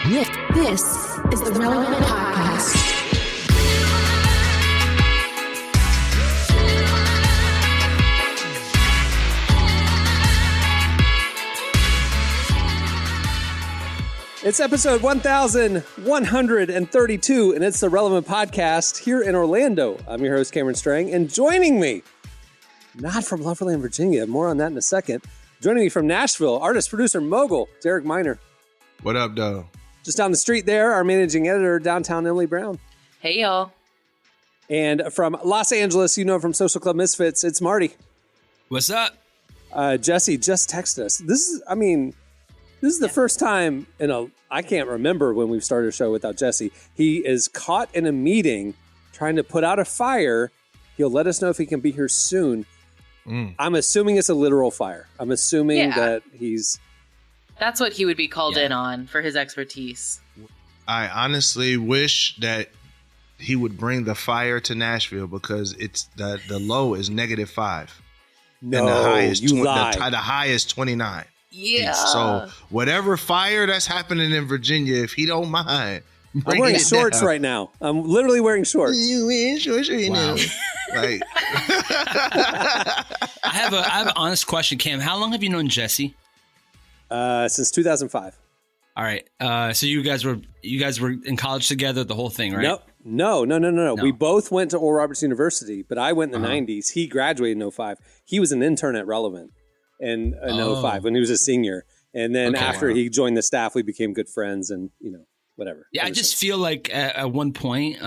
This is the Relevant Podcast. It's episode 1132, and it's the Relevant Podcast here in Orlando. I'm your host, Cameron Strang, and joining me, not from Loverland, Virginia, more on that in a second, joining me from Nashville, artist, producer, mogul, Derek Miner. What up, though? Just down the street there, our managing editor, downtown Emily Brown. Hey, y'all. And from Los Angeles, you know from Social Club Misfits, it's Marty. What's up? Jesse just texted us. This is the first time I can't remember when we've started a show without Jesse. He is caught in a meeting trying to put out a fire. He'll let us know if he can be here soon. I'm assuming it's a literal fire. I'm assuming that he's... That's what he would be called in on for his expertise. I honestly wish that he would bring the fire to Nashville because it's the low is -5. No, and the high is you lied. the high is 29. Yeah. So whatever fire that's happening in Virginia, if he don't mind, I'm wearing shorts right now. I'm literally wearing shorts. You wearing shorts right now? Like, I have an honest question, Cam. How long have you known Jesse? Since 2005. All right. So you guys were in college together, the whole thing, right? No. We both went to Oral Roberts University, but I went in the 90s. He graduated in 05. He was an intern at Relevant in 05 when he was a senior. And then after he joined the staff, we became good friends and, whatever. Yeah, I just feel like at one point,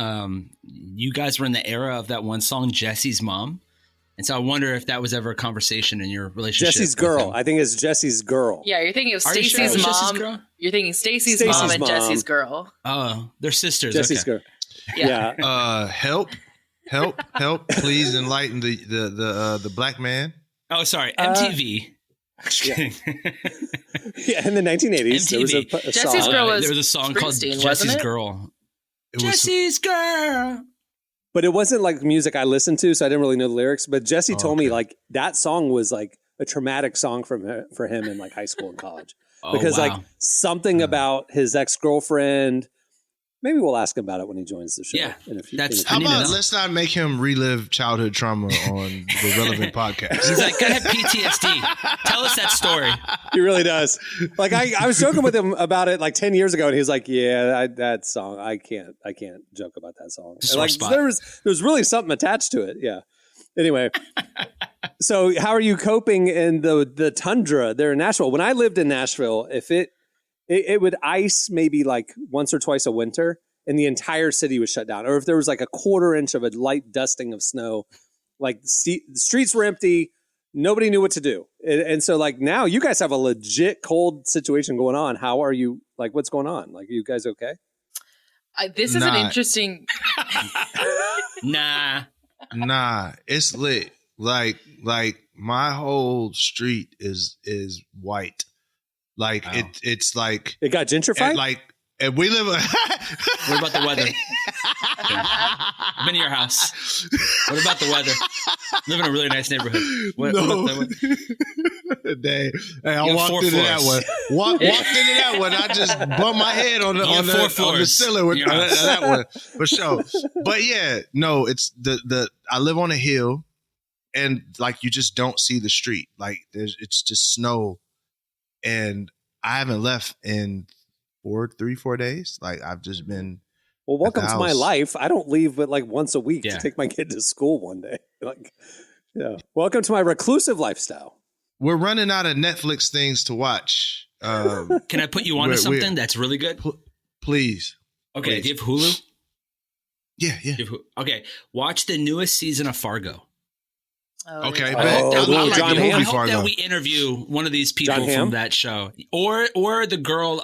you guys were in the era of that one song, Jesse's Mom. And so I wonder if that was ever a conversation in your relationship. Jesse's girl. I think it's Jesse's girl. Yeah, you're thinking of Stacey's Stacy's mom. Jesse's girl? You're thinking Stacy's mom and Jesse's girl. Oh, they're sisters. Jesse's girl. Yeah. help! Please enlighten the black man. Oh, sorry, MTV. Yeah, in the 1980s, there was a Jesse's song. girl was there was a song called Springsteen, Jesse's wasn't it? Girl. Jesse's Girl. But it wasn't like music I listened to, so I didn't really know the lyrics. But Jesse told me like that song was like a traumatic song for him in like high school and college. Because like something about his ex-girlfriend. Maybe we'll ask him about it when he joins the show. Yeah, in a few, How about let's not make him relive childhood trauma on the Relevant Podcast. He's like, I have PTSD. Tell us that story. He really does. Like I was joking with him about it like 10 years ago, and he was like, "Yeah, that song, I can't joke about that song." And, like there was really something attached to it. Yeah. Anyway, so how are you coping in the tundra there in Nashville? When I lived in Nashville, if it would ice maybe like once or twice a winter, and the entire city was shut down. Or if there was like a quarter inch of a light dusting of snow, like the streets were empty. Nobody knew what to do. And so like now you guys have a legit cold situation going on. How are you? Like, what's going on? Like, are you guys okay? This is an interesting... Nah, it's lit. Like my whole street is white. Like it's like it got gentrified. And we live. What about the weather? I've been to your house. What about the weather? Live in a really nice neighborhood. What about the weather? Hey, I walked into that one. Walked into that one. I just bumped my head on the ceiling with that one for sure. But yeah, no, it's the I live on a hill, and like you just don't see the street. Like it's just snow. And I haven't left in 4 days. Like I've just been. Well, welcome to my life. I don't leave but like once a week to take my kid to school one day. Like, yeah. Welcome to my reclusive lifestyle. We're running out of Netflix things to watch. Can I put you on to something that's really good? Please. Okay. Do you have Hulu? Yeah. Okay. Watch the newest season of Fargo. Oh, okay, yeah. I hope that we interview one of these people from that show, or the girl.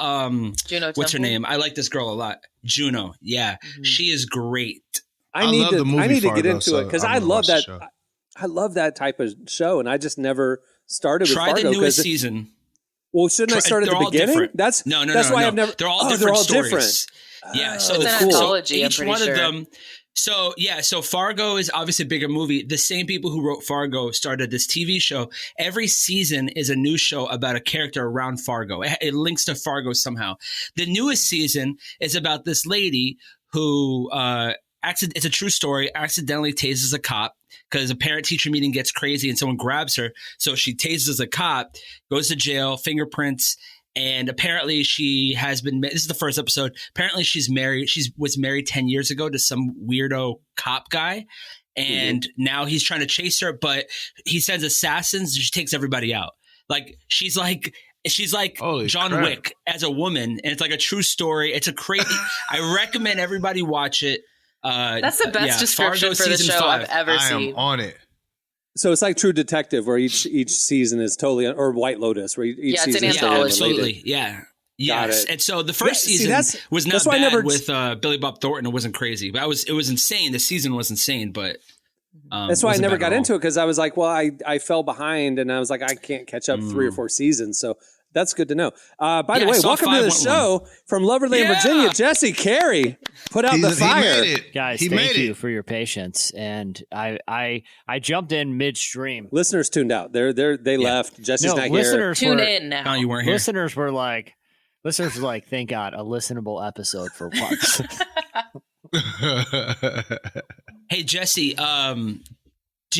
Juno. What's her name? I like this girl a lot. Juno. Yeah, she is great. I need to get into it because I love that. I love that type of show, and I just never started. Try with Fargo the newest season. Well, shouldn't I start at the beginning? Different. That's no. why I've never. They're all different stories. Different. Yeah, so it's an anthology. each one of them. So Fargo is obviously a bigger movie. The same people who wrote Fargo started this TV show. Every season is a new show about a character around Fargo. It links to Fargo somehow. The newest season is about this lady who it's a true story, accidentally tases a cop because a parent-teacher meeting gets crazy and someone grabs her. So she tases a cop, goes to jail, fingerprints, and apparently she has been – this is the first episode. Apparently she's married. She was married 10 years ago to some weirdo cop guy, and now he's trying to chase her, but he sends assassins and she takes everybody out. Like she's like Holy John crap. Wick as a woman, and it's like a true story. It's a crazy – I recommend everybody watch it. That's the best description Fargo for the season show 5. I've ever I seen. am on it. So it's like True Detective, where each season is totally, or White Lotus, where each Yeah, it's an season is anthology. totally related. Absolutely. Yeah. Got Yes. it. And so the first Yeah, see, season was not that's why I bad never- with Billy Bob Thornton. It wasn't crazy, but it was insane. The season was insane, but That's why I wasn't never bad got at all. into it, because I was like, well, I fell behind, and I was like, I can't catch up 3 or 4 seasons. So that's good to know. By the Yeah, I way, saw welcome to 5, the went show from Loverland, Yeah. Virginia. Jesse Carey put out the He fire. made it. Guys, he thank made you it. for your patience. And I jumped in midstream. Listeners tuned out. They left. Jesse's No, not here. listeners Tune were, in now. No, you weren't here. listeners were like, thank God, a listenable episode for once. Hey, Jesse, do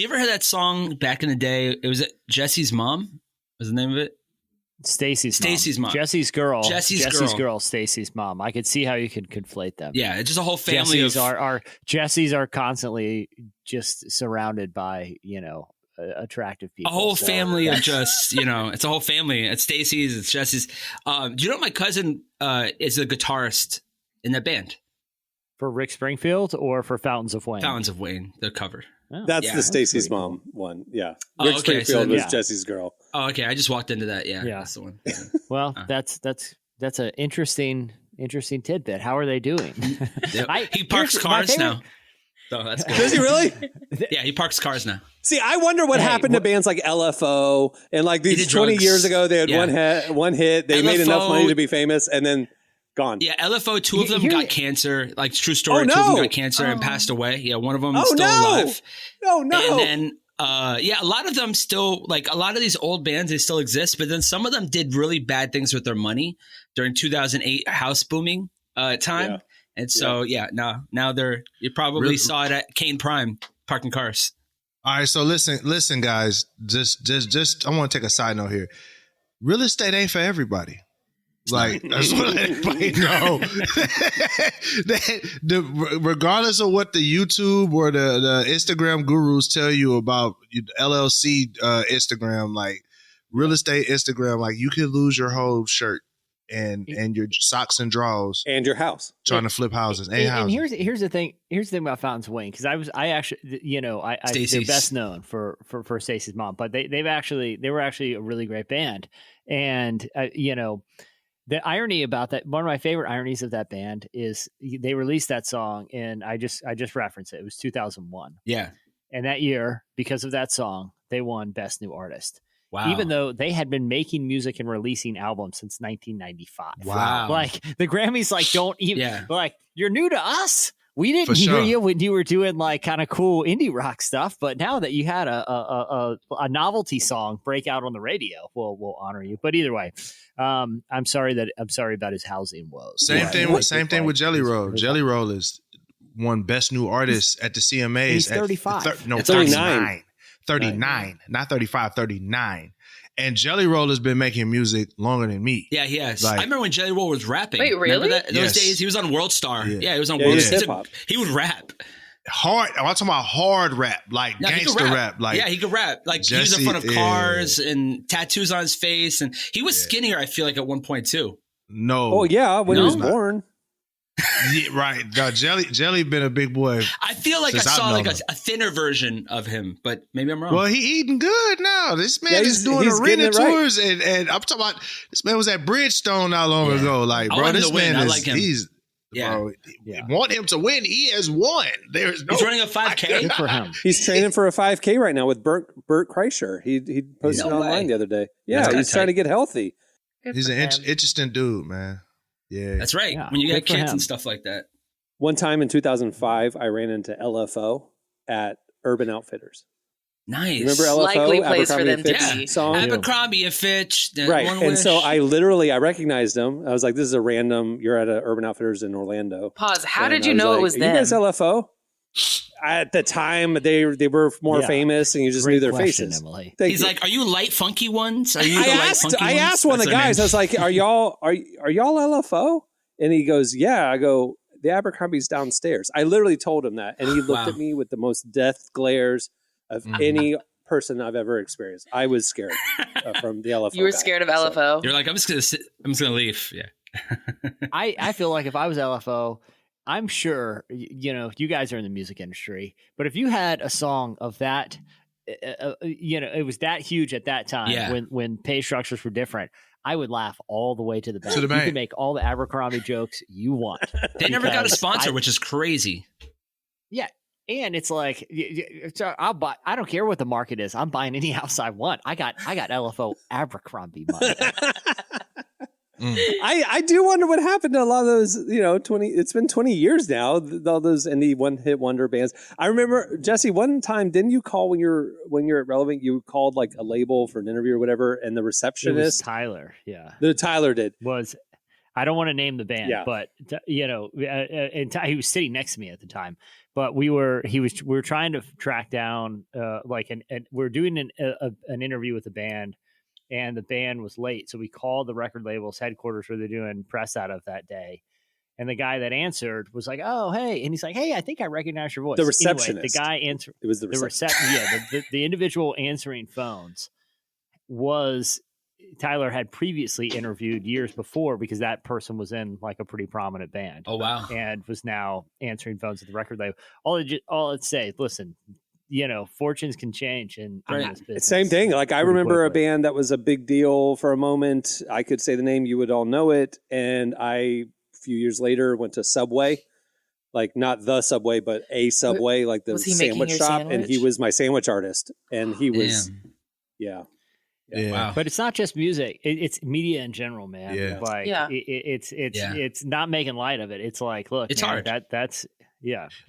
you ever hear that song back in the day? It was Jesse's Mom was the name of it? Stacy's mom. mom. Jesse's girl. Jesse's girl. Stacy's mom. I could see how you could conflate them. Yeah, it's just a whole family Jessies are constantly just surrounded by, attractive a people. whole So family of that's- just, it's a whole family. It's Stacy's, it's Jesse's. Do you know my cousin is a guitarist in that band? for Rick Springfield or for Fountains of Wayne. Fountains of Wayne, they're covered. Oh, That's Yeah. the Stacy's pretty cool. mom one. Yeah. Oh, Rick okay, Springfield so- was yeah. Jesse's girl. Oh, okay. I just walked into that. Yeah, Yeah. that's the one. Well, that's an interesting tidbit. How are they doing? Yep. I- He parks here's my cars favorite- now. So that's good. Does he really? Yeah, he parks cars now. See, I wonder what Hey, happened to bands like LFO and like these did 20 drugs. years ago. They had Yeah. one hit. They made enough LFO money to be famous, and then gone. Yeah, LFO, two of them Here- got cancer. Like, true story. Oh, Two of them no. got cancer and passed away. Yeah, one of them is Oh, still no. alive. No. And then, a lot of them still, like, a lot of these old bands, they still exist. But then some of them did really bad things with their money during 2008 house booming time. Yeah. And so, now they're, you probably Really? saw it at Kane Prime, parking cars. All right, so listen, guys. Just, I want to take a side note here. Real estate ain't for everybody. Like, I just want to let everybody know that regardless of what the YouTube or the Instagram gurus tell you about LLC Instagram, like real estate Instagram, like you could lose your whole shirt and your socks and drawers And your house. trying to flip houses and And houses. here's the thing. Here's the thing about Fountains of Wayne, because I actually they're Stacey's. best known for Stacey's mom, but they were actually a really great band, and the irony about that, one of my favorite ironies of that band is they released that song, and I just referenced it. It was 2001, Yeah. and that year, because of that song, they won Best New Artist. Wow. Even though they had been making music and releasing albums since 1995. Wow. Like the Grammys, don't even Yeah. like you're new to us. We For didn't hear sure. you when you were doing like kind of cool indie rock stuff, but now that you had a novelty song break out on the radio, we'll honor you. But either way, I'm sorry about his housing woes. Same Right. thing with Jelly Roll. Jelly Roll is won Best New Artist at the CMAs. He's at 35. 39. 39, not 35, 39. And Jelly Roll has been making music longer than me. Yeah, he has. Like- I remember when Jelly Roll was rapping. Wait, Remember really? that? Those Yes. days, he was on World Star. Yeah. Yeah, he was on Yeah, World he was Star. hip-hop. He would rap. Hard. I'm talking about hard rap, like No, he could gangster rap. Like yeah, he could rap. Like he was Jesse- in front of yeah. cars and tattoos on his face, and he was skinnier. I feel like at one point too. no. Oh, yeah. When he No. was born. Yeah, right. No, Jelly been a big boy. I feel like Since I I've saw known like him. a thinner version of him, but maybe I'm wrong. Well, he eating good now. This man Yeah, is doing he's getting arena it right. tours, and I'm talking about this man was at Bridgestone not long Yeah. ago. Like, I bro, want him this to win. man I is like him. he's Yeah. bro. Yeah. Want him to win? He has won. There's no. He's running a 5K. Good for him. He's training for a 5K right now with Bert Kreischer. He posted No it online way. the other day. That's Yeah, kinda he's trying to tight. get healthy. Good He's for an him. interesting dude, man. Yeah. That's right. Yeah, When you good got for kids him. and stuff like that. One time in 2005, I ran into LFO at Urban Outfitters. Nice. You remember LFO? Likely place for Abercrombie them and Fitch to be. song? Abercrombie and Fitch. Right. One And Wish. so I recognized him. I was like, this is a random, you're at a Urban Outfitters in Orlando. Pause. How And did I you know like, it was "Are them? You guys LFO? At the time, they were more famous, and you just Great knew their question, faces. Emily. Thank He's you. like, "Are you light funky ones? Are you the light funky I ones?" asked one of the guys. I was like, "Are y'all LFO?" And he goes, "Yeah." I go, "The Abercrombie's downstairs." I literally told him that, and he looked at me with the most death glares of any person I've ever experienced. I was scared from the LFO. You were guy. scared of LFO? You're like, I'm just gonna leave. Yeah. I feel like if I was LFO, I'm sure you guys are in the music industry, but if you had a song of that, it was that huge at that time when pay structures were different. I would laugh all the way to the bank. You can make all the Abercrombie jokes you want. They never got a sponsor, which is crazy. Yeah. And it's like, I'll buy. I don't care what the market is. I'm buying any house I want. I got LFO Abercrombie money. I do wonder what happened to a lot of those. It's been 20 years now. All those indie one-hit wonder bands. I remember, Jesse, one time, didn't you call when you're at Relevant? You called like a label for an interview or whatever, and the receptionist, it was Tyler. Yeah, Tyler did. I don't want to name the band, but and he was sitting next to me at the time. But we were trying to track down we're doing an interview with the band, and the band was late, so we called the record label's headquarters where they're doing press out of that day. And the guy that answered was like, "Oh, hey," and he's like, "Hey, I think I recognize your voice." The receptionist. Anyway, the guy answered. It was the receptionist. The individual answering phones was Tyler had previously interviewed years before, because that person was in like a pretty prominent band. Oh, wow. And was now answering phones at the record label. All I'd say, listen, fortunes can change in this business. Same thing. Like, I remember a band that was a big deal for a moment. I could say the name, you would all know it. And a few years later went to Subway, like not the Subway, but a Subway, like the sandwich shop. Sandwich? And he was my sandwich artist. And he was, Yeah. Wow. But it's not just music; it's media in general, man. Yeah. Like it's not making light of it. It's like, look, it's man, hard. That's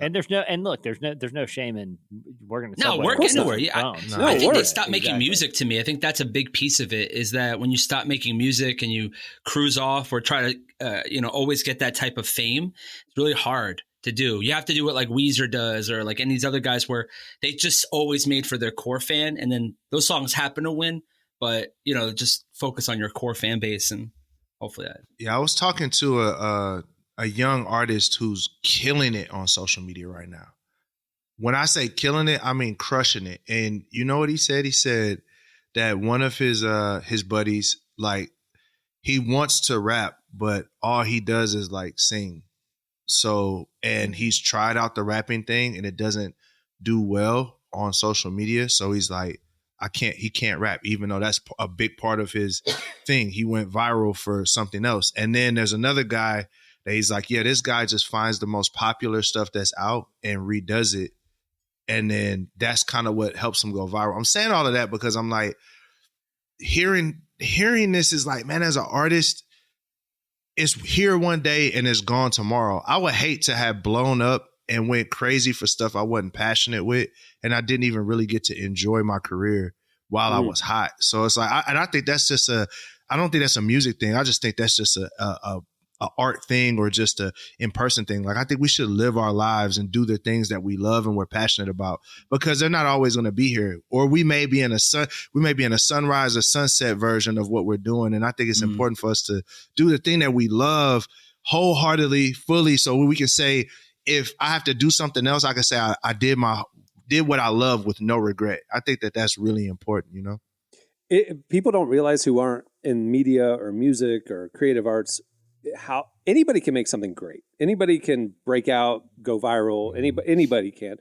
and there's no shame in working. Work anywhere. Yeah, I think they stopped making music. To me, I think that's a big piece of it. Is that when you stop making music and you cruise off or try to always get that type of fame, it's really hard to do. You have to do what like Weezer does, or like any of these other guys where they just always made for their core fan, and then those songs happen to win. But, just focus on your core fan base, and hopefully that. Yeah, I was talking to a young artist who's killing it on social media right now. When I say killing it, I mean crushing it. And you know what he said? He said that one of his buddies, like, he wants to rap, but all he does is like sing. So, and he's tried out the rapping thing and it doesn't do well on social media. So he's like, he can't rap, even though that's a big part of his thing. He went viral for something else. And then there's another guy that he's like, yeah, this guy just finds the most popular stuff that's out and redoes it. And then that's kind of what helps him go viral. I'm saying all of that because I'm like, hearing this is like, man, as an artist, it's here one day and it's gone tomorrow. I would hate to have blown up and went crazy for stuff I wasn't passionate with, and I didn't even really get to enjoy my career while I was hot. So it's like, I think that's just I don't think that's a music thing. I just think that's just a art thing, or just a in-person thing. Like, I think we should live our lives and do the things that we love and we're passionate about, because they're not always going to be here. Or we may be in a sunrise or sunset version of what we're doing. And I think it's important for us to do the thing that we love wholeheartedly, fully, so we can say, if I have to do something else, I can say I did what I love with no regret. I think that's really important, People don't realize, who aren't in media or music or creative arts, how anybody can make something great. Anybody can break out, go viral. Anybody can.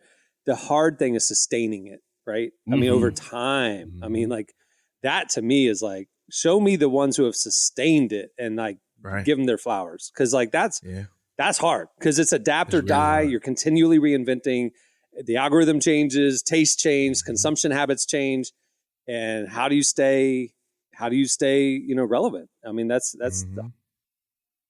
The hard thing is sustaining it, right? I mean, over time. I mean, like, that to me is like, show me the ones who have sustained it and like give them their flowers. Because like that's hard, because it's adapt or die. You're continually reinventing. The algorithm changes, taste change, consumption habits change, and how do you stay relevant? I mean, that's.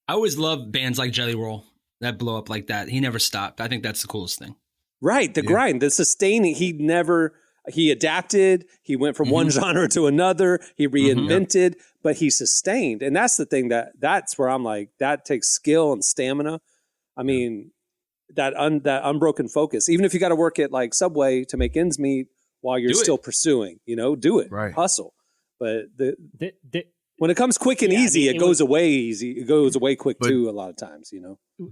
I always love bands like Jelly Roll. that blow up like that. He never stopped. I think that's the coolest thing. Right. The grind, the sustaining. He adapted. He went from one genre to another. He reinvented, but he sustained. And that's the thing that's where I'm like, that takes skill and stamina. I mean, that unbroken focus, even if you got to work at like Subway to make ends meet while you're still pursuing, do it, hustle. But when it comes quick and easy, it goes away easy. It goes away quick too. A lot of times,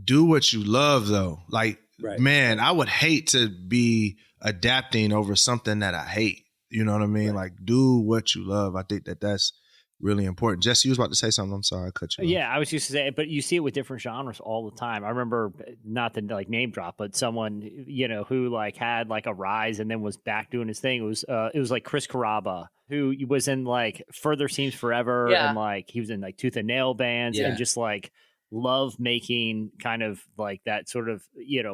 do what you love though. Like, man, I would hate to be adapting over something that I hate. You know what I mean? Right. Like, do what you love. I think that's really important. Jesse, you was about to say something. I'm sorry, I cut you off. Yeah, I was just to say, but you see it with different genres all the time. I remember, not to like name drop, but someone who like had like a rise and then was back doing his thing. It was like Chris Carrabba, who was in like Further Seems Forever, and like he was in like Tooth and Nail bands, and just like love making kind of like that sort of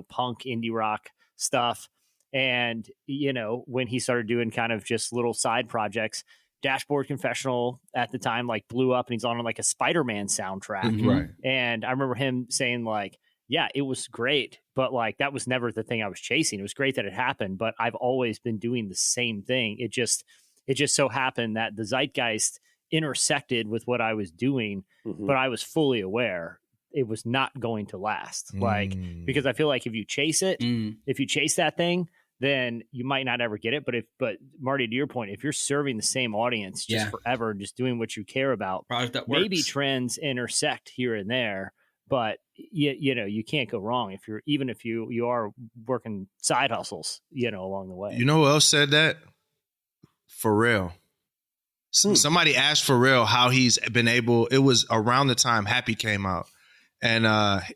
punk indie rock stuff. And when he started doing kind of just little side projects, Dashboard Confessional at the time like blew up, and he's on like a Spider-Man soundtrack. Right. And I remember him saying like, yeah, it was great, but like that was never the thing I was chasing. It was great that it happened, but I've always been doing the same thing. It just so happened that the zeitgeist intersected with what I was doing, but I was fully aware it was not going to last. Like, because I feel like if you chase it, if you chase that thing, then you might not ever get it. But Marty, to your point, if you're serving the same audience just forever, just doing what you care about, maybe trends intersect here and there, but you can't go wrong if you are working side hustles, along the way. You know who else said that? Pharrell. Somebody asked Pharrell how he's been able. It was around the time Happy came out. And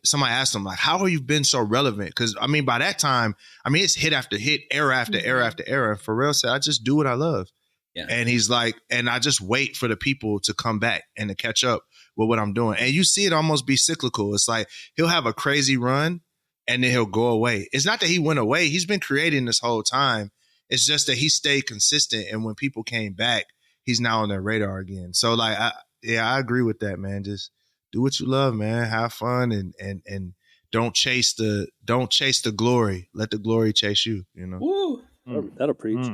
somebody asked him, like, how have you been so relevant? Because, I mean, by that time, it's hit after hit, era after era after era. And Pharrell said, I just do what I love. Yeah. And he's like, and I just wait for the people to come back and to catch up with what I'm doing. And you see it almost be cyclical. It's like he'll have a crazy run and then he'll go away. It's not that he went away. He's been creating this whole time. It's just that he stayed consistent. And when people came back, he's now on their radar again. So, like, I agree with that, man. Just do what you love, man. Have fun and don't chase the glory. Let the glory chase you, Ooh, that'll preach.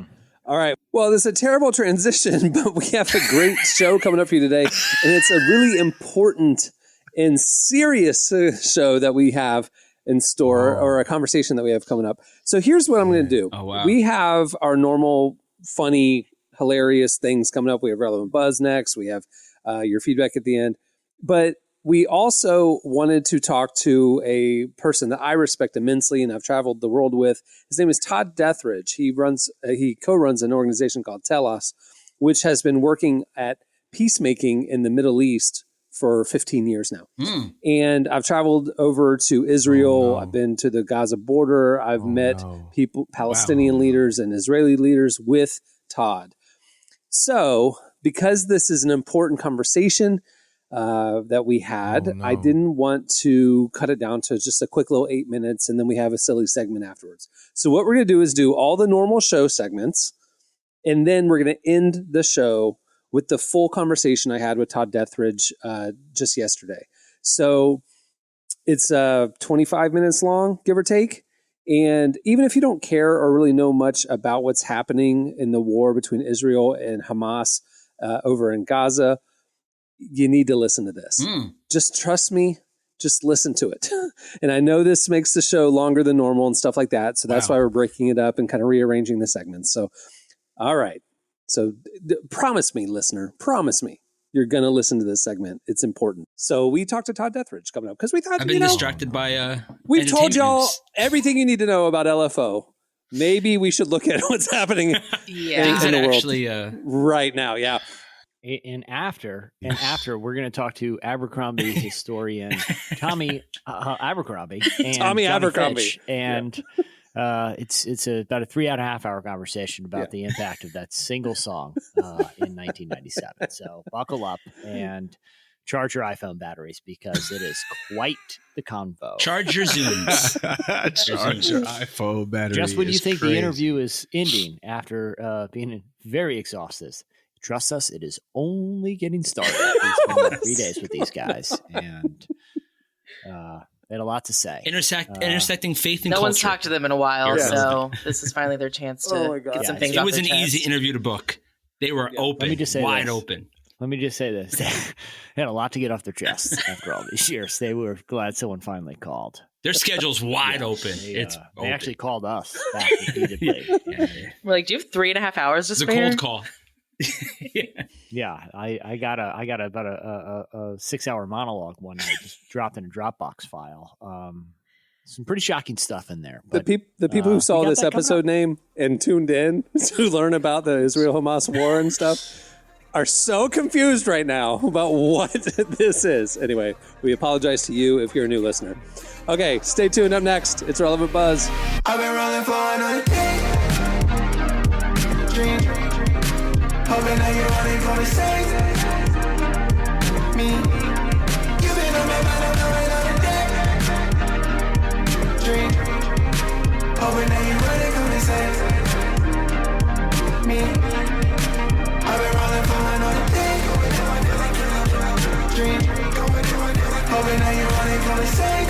All right. Well, this is a terrible transition, but we have a great show coming up for you today. And it's a really important and serious show that we have in store, or a conversation that we have coming up. So here's what I'm going to do. Oh, wow. We have our normal, funny, hilarious things coming up. We have Relevant Buzz next. We have your feedback at the end. But we also wanted to talk to a person that I respect immensely and I've traveled the world with. His name is Todd Deatherage. He co-runs an organization called Telos, which has been working at peacemaking in the Middle East for 15 years now. And I've traveled over to Israel. I've been to the Gaza border. I've met people, Palestinian leaders and Israeli leaders with Todd. So because this is an important conversation that we had, I didn't want to cut it down to just a quick little 8 minutes and then we have a silly segment afterwards. So what we're going to do is do all the normal show segments, and then we're going to end the show with the full conversation I had with Todd Deatherage just yesterday. So it's 25 minutes long, give or take. And even if you don't care or really know much about what's happening in the war between Israel and Hamas over in Gaza, you need to listen to this. Just trust me. Just listen to it. And I know this makes the show longer than normal and stuff like that. So that's why we're breaking it up and kind of rearranging the segments. So, all right. So promise me, listener, promise me you're going to listen to this segment. It's important. So we talked to Todd Deatherage coming up because we thought, I've been distracted by we've told y'all everything you need to know about LFO. Maybe we should look at what's happening in the world actually, right now. Yeah. And after we're going to talk to Abercrombie historian Tommy Abercrombie and Tommy Johnny Abercrombie, Fitch, and it's about a 3.5 hour conversation about the impact of that single song in 1997. So buckle up and charge your iPhone batteries because it is quite the convo. Charge your Zooms. Charge your iPhone battery. Just when you think the interview is ending after being very exhausted. Trust us, it is only getting started. We spent 3 days with these guys, and They had a lot to say. Intersecting faith and no culture. One's talked to them in a while, so this is finally their chance to get some things off It was their an chest. easy interview to book. They were open, Let me just say wide this. open. Let me just say this. They had a lot to get off their chests after all these years. They were glad someone finally called. Their schedule's wide open. They actually called us back repeatedly. We're like, do you have 3.5 hours to It's a spare? cold call. I got about a 6-hour monologue one night, just dropped in a Dropbox file. Some pretty shocking stuff in there. But, the people who saw this episode name and tuned in to learn about the Israel-Hamas war and stuff are so confused right now about what this is. Anyway, we apologize to you if you're a new listener. Okay, stay tuned. Up next, it's Relevant Buzz. I've been rolling for another day. Dream. Hoping that you're running for the same. Me. You've been on my mind another day. Dream. Hoping that you're running for the same. Me. I've been rolling for another day. Dream. Hoping that you're running for the same.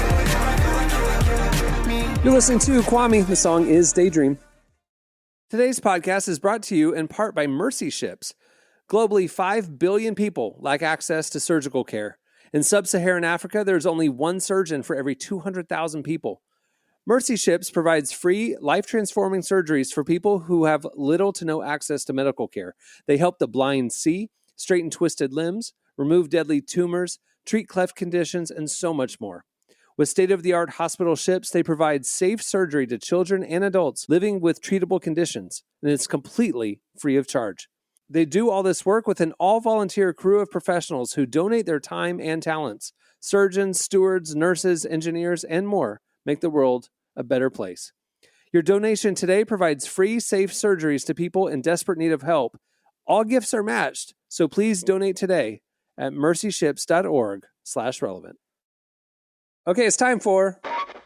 You're listening to Kwame. The song is Daydream. Today's podcast is brought to you in part by Mercy Ships. Globally, 5 billion people lack access to surgical care. In sub-Saharan Africa, there's only one surgeon for every 200,000 people. Mercy Ships provides free, life-transforming surgeries for people who have little to no access to medical care. They help the blind see, straighten twisted limbs, remove deadly tumors, treat cleft conditions, and so much more. With state-of-the-art hospital ships, they provide safe surgery to children and adults living with treatable conditions, and it's completely free of charge. They do all this work with an all-volunteer crew of professionals who donate their time and talents. Surgeons, stewards, nurses, engineers, and more make the world a better place. Your donation today provides free, safe surgeries to people in desperate need of help. All gifts are matched, so please donate today at mercyships.org/relevant. Okay, it's time for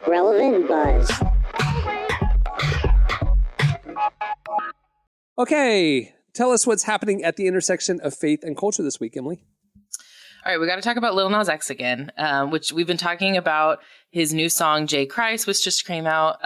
Relevant Buzz. Okay, tell us what's happening at the intersection of faith and culture this week, Emily. All right, we got to talk about Lil Nas X again, which we've been talking about his new song, J. Christ, which just came out.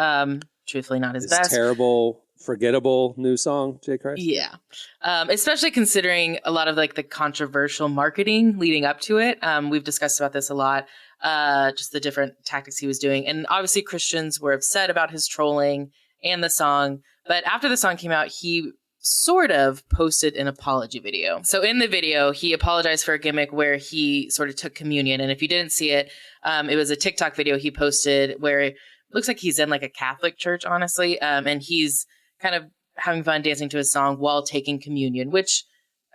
Truthfully, not his best. Terrible, forgettable new song, J. Christ. Yeah. Especially considering a lot of like the controversial marketing leading up to it. We've discussed about this a lot, just the different tactics he was doing. And obviously Christians were upset about his trolling and the song. But after the song came out, he sort of posted an apology video. So in the video, he apologized for a gimmick where he sort of took communion. And if you didn't see it, it was a TikTok video he posted where it looks like he's in like a Catholic church, honestly. And he's kind of having fun dancing to his song while taking communion, which,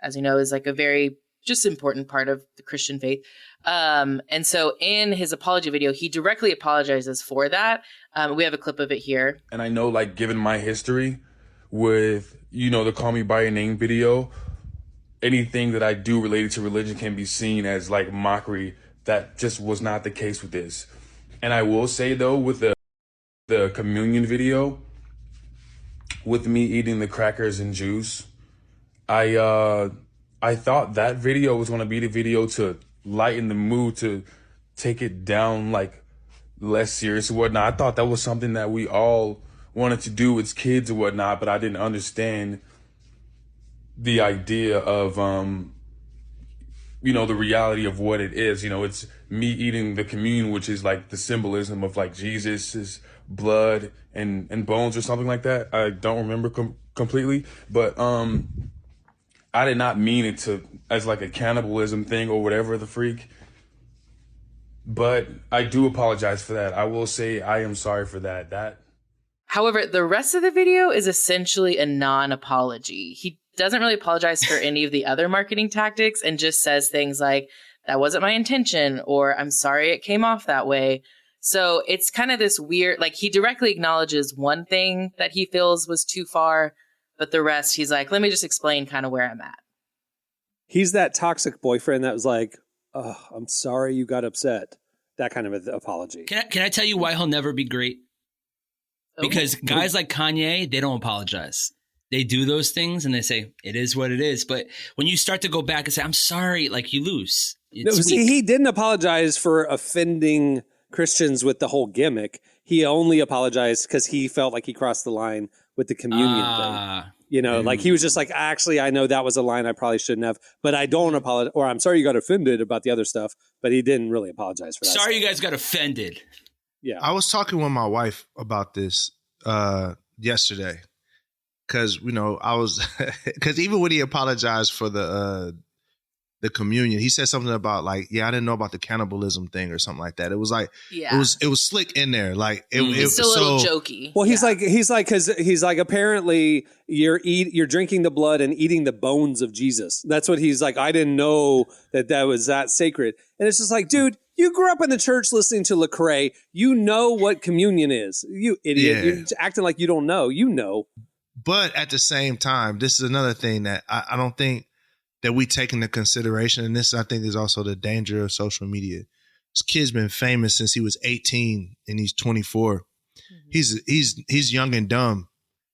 as you know, is like a very just important part of the Christian faith. And so in his apology video, he directly apologizes for that. We have a clip of it here. And I know, like, given my history with, you know, the Call Me By Your Name video, anything that I do related to religion can be seen as like mockery. That just was not the case with this. And I will say, though, with the communion video, with me eating the crackers and juice, I thought that video was going to be the video to lighten the mood, to take it down like less serious or whatnot. I thought that was something that we all wanted to do as kids or whatnot, but I didn't understand the idea of, you know, the reality of what it is. You know, it's me eating the communion, which is like the symbolism of like Jesus's blood and bones or something like that. I don't remember completely, but I did not mean it to as like a cannibalism thing or whatever the freak. But I do apologize for that. I will say I am sorry for that. However, the rest of the video is essentially a non-apology. He doesn't really apologize for any of the other marketing tactics and just says things like, that wasn't my intention, or I'm sorry it came off that way. So it's kind of this weird, like he directly acknowledges one thing that he feels was too far, but the rest he's like, let me just explain kind of where I'm at. He's that toxic boyfriend that was like, oh, I'm sorry you got upset. That kind of an apology. Can I tell you why he'll never be great? Because guys like Kanye, they don't apologize. They do those things and they say, it is what it is. But when you start to go back and say, I'm sorry, like you lose. No, see, he didn't apologize for offending Christians with the whole gimmick. He only apologized because he felt like he crossed the line with the communion thing. Like he was just like, actually, I know that was a line I probably shouldn't have, but I don't apologize. Or I'm sorry you got offended about the other stuff, but he didn't really apologize for that. Sorry stuff. You guys got offended. Yeah. I was talking with my wife about this yesterday because, because even when he apologized for the communion, he said something about like, I didn't know about the cannibalism thing or something like that. It was like, it was slick in there. Like it's still a little jokey. Well, he's like, apparently you're drinking the blood and eating the bones of Jesus. That's what he's like. I didn't know that was that sacred. And it's just like, dude, you grew up in the church listening to Lecrae. You know what communion is, you idiot. Yeah. You're acting like you don't know, But at the same time, this is another thing that I don't think that we take into consideration, and this I think is also the danger of social media. This kid's been famous since he was 18 and he's 24. Mm-hmm. He's young and dumb.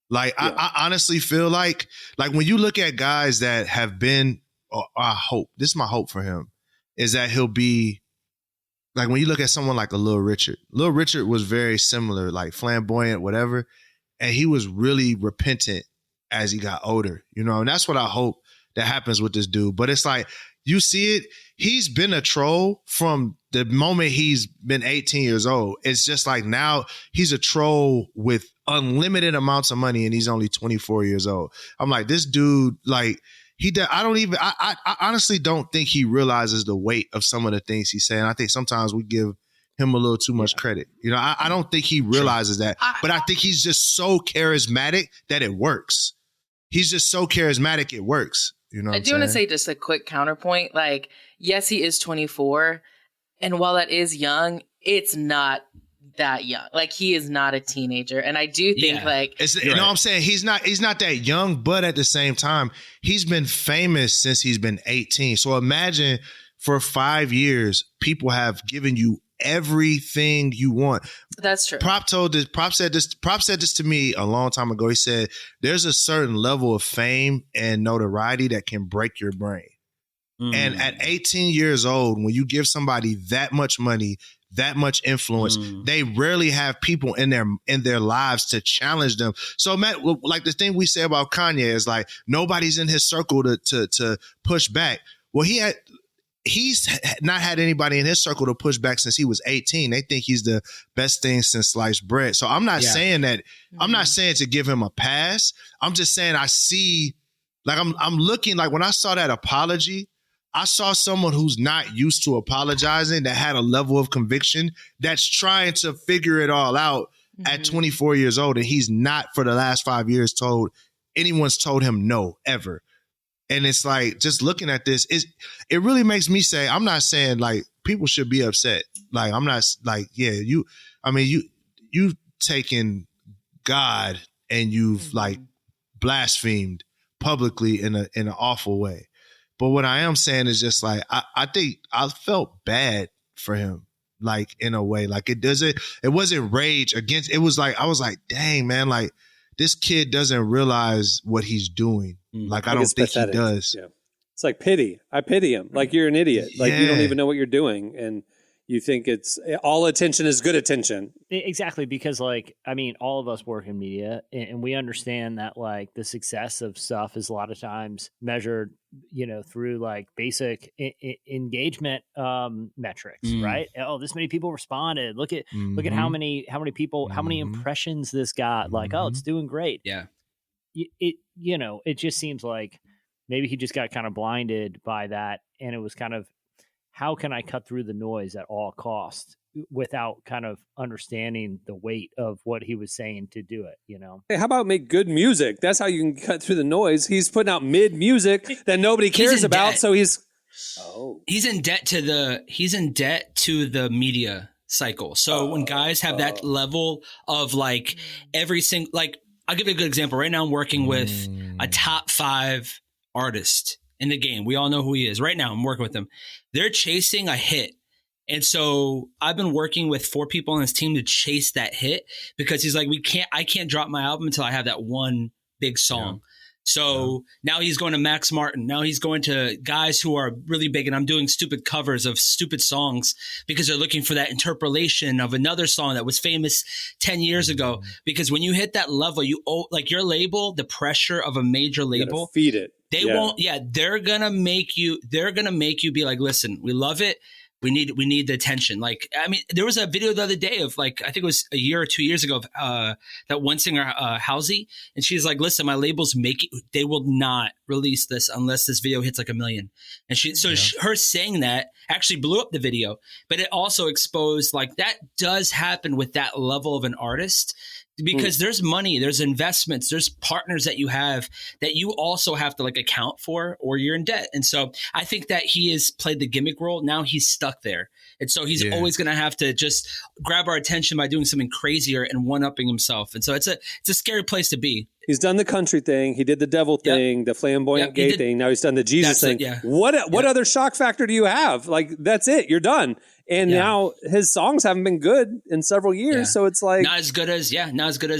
Like I honestly feel like when you look at guys that have been, I hope this is my hope for him, is that he'll be like when you look at someone like a Little Richard. Little Richard was very similar, like flamboyant, whatever, and he was really repentant as he got older, and that's what I hope that happens with this dude. But it's like, you see it, he's been a troll from the moment he's been 18 years old. It's just like now he's a troll with unlimited amounts of money and he's only 24 years old. I'm like, this dude, like I honestly don't think he realizes the weight of some of the things he's saying. I think sometimes we give him a little too much credit. I don't think he realizes that, but I think he's just so charismatic that it works. He's just so charismatic, it works. I do want to say just a quick counterpoint. Like, yes, he is 24. And while that is young, it's not that young. Like, he is not a teenager. And I do think what I'm saying? He's not that young, but at the same time, he's been famous since he's been 18. So imagine for 5 years, people have given you everything you want. That's true. Prop said this to me a long time ago. He said, there's a certain level of fame and notoriety that can break your brain. And at 18 years old, when you give somebody that much money, that much influence, they rarely have people in their lives to challenge them. So Matt, like the thing we say about Kanye is like, nobody's in his circle to push back. Well, he's not had anybody in his circle to push back since he was 18. They think he's the best thing since sliced bread. So I'm not saying that. I'm not saying to give him a pass. I'm just saying I see, like I'm looking, like when I saw that apology, I saw someone who's not used to apologizing, that had a level of conviction, that's trying to figure it all out at 24 years old. And he's not, for the last 5 years, anyone's told him no, ever. And it's like, just looking at this, it really makes me say, I'm not saying like people should be upset. Like, I'm not like, you've taken God and you've like blasphemed publicly in an awful way. But what I am saying is just like, I think I felt bad for him, like in a way, like it wasn't rage against, it was like, I was like, dang man, like this kid doesn't realize what he's doing. Like I don't think pathetic. He does. Yeah. It's like pity. I pity him. Like you're an idiot. Like you don't even know what you're doing. And you think it's all attention is good attention. Exactly. Because like, I mean, all of us work in media and we understand that like the success of stuff is a lot of times measured, through like basic engagement metrics, right? Oh, this many people responded. Look at how many people, how many impressions this got. Like, oh, it's doing great. Yeah. It just seems like maybe he just got kind of blinded by that. And it was kind of, how can I cut through the noise at all costs without kind of understanding the weight of what he was saying to do it, Hey, how about make good music? That's how you can cut through the noise. He's putting out mid music that nobody cares about. So he's in debt to the media cycle. So when guys have that level of like every single, like I'll give you a good example. Right now I'm working with a top 5 artist in the game. We all know who he is. Right now I'm working with him. They're chasing a hit. And so I've been working with 4 people on his team to chase that hit because he's like, I can't drop my album until I have that one big song. Yeah. So now he's going to Max Martin. Now he's going to guys who are really big, and I'm doing stupid covers of stupid songs because they're looking for that interpolation of another song that was famous 10 years ago. Because when you hit that level, like your label, the pressure of a major label, feed it. They won't. Yeah, they're gonna make you be like, listen, we love it. We need the attention. Like, I mean, there was a video the other day of like, I think it was a year or 2 years ago of that one singer, Halsey. And she's like, listen, my labels they will not release this unless this video hits like 1 million. And her saying that actually blew up the video, but it also exposed like that does happen with that level of an artist. Because there's money, there's investments, there's partners that you have that you also have to like account for, or you're in debt. And so I think that he has played the gimmick role. Now he's stuck there. And so he's always going to have to just grab our attention by doing something crazier and one-upping himself. And so it's a scary place to be. He's done the country thing. He did the devil thing, the flamboyant gay thing. Now he's done the Jesus thing. What other shock factor do you have? Like, that's it. You're done. And now his songs haven't been good in several years. Yeah. So it's like not as good as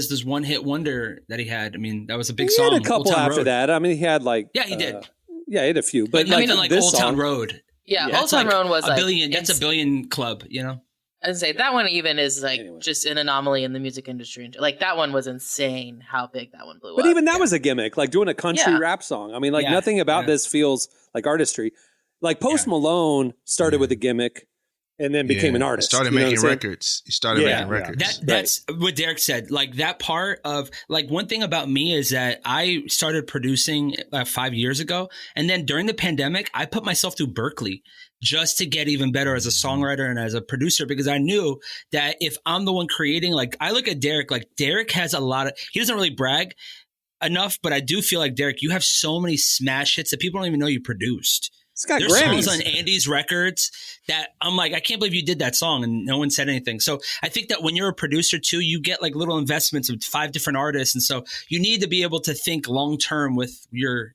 this one hit wonder that he had. I mean, that was a big he song. He had a couple after that. I mean, he had like he did. He had a few. But like Old Town Road. Yeah, Old Town Road was a billion. That's a billion club. You know. I'd say that one even is like just an anomaly in the music industry. Like that one was insane how big that one blew up. But even that was a gimmick, like doing a country rap song. I mean, like nothing about this feels like artistry. Like Post Malone started with a gimmick and then became an artist. Started making records. He started making records. That's what Derek said. Like that part of like one thing about me is that I started producing 5 years ago. And then during the pandemic, I put myself through Berkeley just to get even better as a songwriter and as a producer, because I knew that if I'm the one creating, like I look at Derek, like Derek has a lot of, he doesn't really brag enough, but I do feel like Derek, you have so many smash hits that people don't even know you produced. There's songs on Andy's records that I'm like, I can't believe you did that song and no one said anything. So I think that when you're a producer too, you get like little investments of 5 different artists. And so you need to be able to think long-term with your,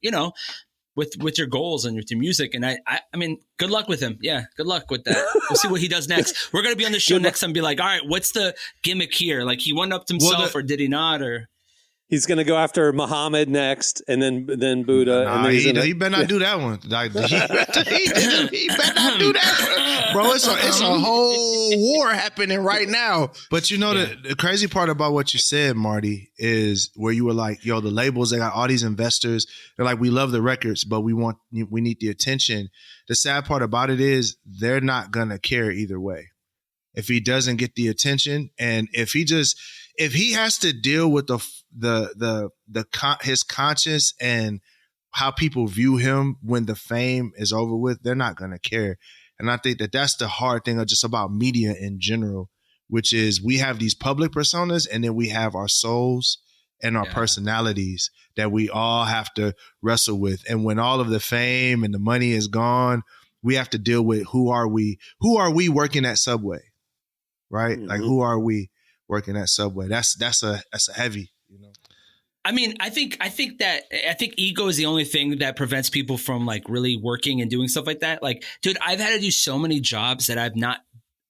with your goals and with your music. And I mean, good luck with him. Yeah. Good luck with that. We'll see what he does next. We're going to be on the show next time and be like, all right, what's the gimmick here? Like he one-upped himself or did he not? Or he's going to go after Muhammad next, and then Buddha. Nah, and then he better not do that one. He better not do that one. Bro, it's a whole war happening right now. But the crazy part about what you said, Marty, is where you were like, yo, the labels, they got all these investors. They're like, we love the records, but we need the attention. The sad part about it is they're not going to care either way. If he doesn't get the attention, and if he has to deal with his conscience and how people view him when the fame is over with, they're not going to care. And I think that that's the hard thing of just about media in general, which is we have these public personas and then we have our souls and our personalities that we all have to wrestle with. And when all of the fame and the money is gone, we have to deal with who are we working at Subway, right? Mm-hmm. Like, who are we working at Subway? That's a heavy, I mean, I think ego is the only thing that prevents people from like really working and doing stuff like that. Like, dude, I've had to do so many jobs that I've not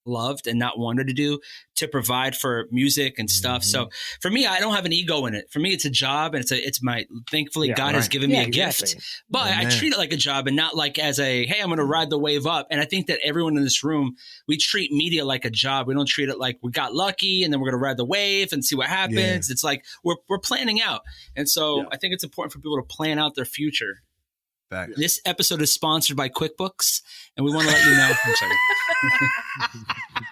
loved and not wanted to do to provide for music and stuff. Mm-hmm. So for me, I don't have an ego in it. For me, it's a job, and it's my, thankfully God has given me a gift, but I treat it like a job and not like as a, hey, I'm going to ride the wave up. And I think that everyone in this room, we treat media like a job. We don't treat it like we got lucky and then we're going to ride the wave and see what happens. Yeah. It's like, we're planning out. And so I think it's important for people to plan out their future. Back. This episode is sponsored by QuickBooks, and we want to let you know. I'm sorry.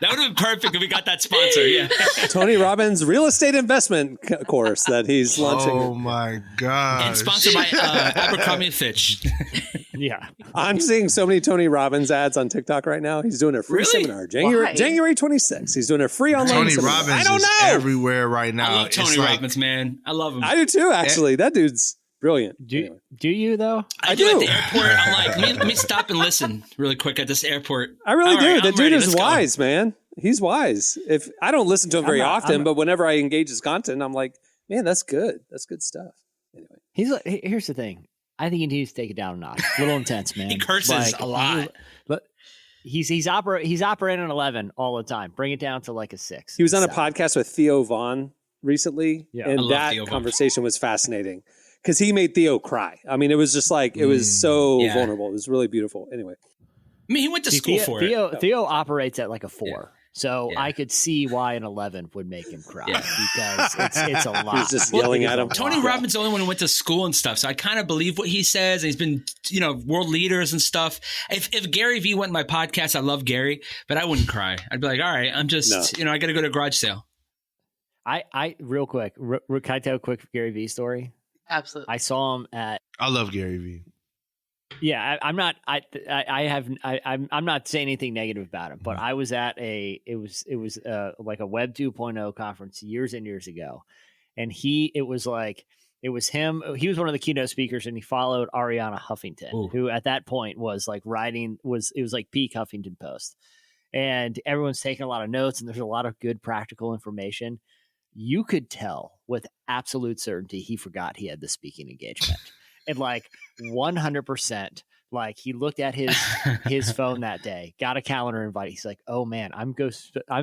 That would have been perfect if we got that sponsor. Yeah, Tony Robbins' real estate investment course that he's launching. Oh my god! And sponsored by Abercrombie & Fitch. Yeah, I'm seeing so many Tony Robbins ads on TikTok right now. He's doing a free seminar, January 26th. He's doing a free online Tony seminar. Robbins I don't know. Is everywhere right now. I love Tony Robbins, man. I love him. I do too. Actually, that dude's brilliant. Do you though? I do. At the airport, I'm like, let me stop and listen really quick at this airport. I really do. The dude is wise, man. He's wise. If I don't listen to him very often, but whenever I engage his content, I'm like, man, that's good. That's good stuff. Anyway, here's the thing. I think he needs to take it down a notch. A little intense, man. He curses a lot. But he's operating an 11 all the time. Bring it down to like a 6. He was on a podcast with Theo Vaughn recently, and that Theo conversation was fascinating. because he made Theo cry. I mean, it was just like, it was so vulnerable. It was really beautiful. Anyway. I mean, he went to school for it. Theo operates at like a 4. So I could see why an 11 would make him cry because it's a lot. He's just yelling at him. Tony Robbins' the only one who went to school and stuff, so I kind of believe what he says. And he's been, world leaders and stuff. If Gary Vee went in my podcast, I love Gary, but I wouldn't cry. I'd be like, all right, I'm just, I got to go to a garage sale. I real quick, can I tell a quick Gary Vee story? Absolutely. I saw him at. I love Gary Vee. Yeah, I'm not saying anything negative about him, but I was at it was like a Web 2.0 conference years and years ago, and it was him. He was one of the keynote speakers, and he followed Ariana Huffington, who at that point was like it was like peak Huffington Post, and everyone's taking a lot of notes, and there's a lot of good practical information. You could tell with absolute certainty he forgot he had the speaking engagement. And like 100%, like he looked at his phone that day, got a calendar invite. He's like, "Oh man, I'm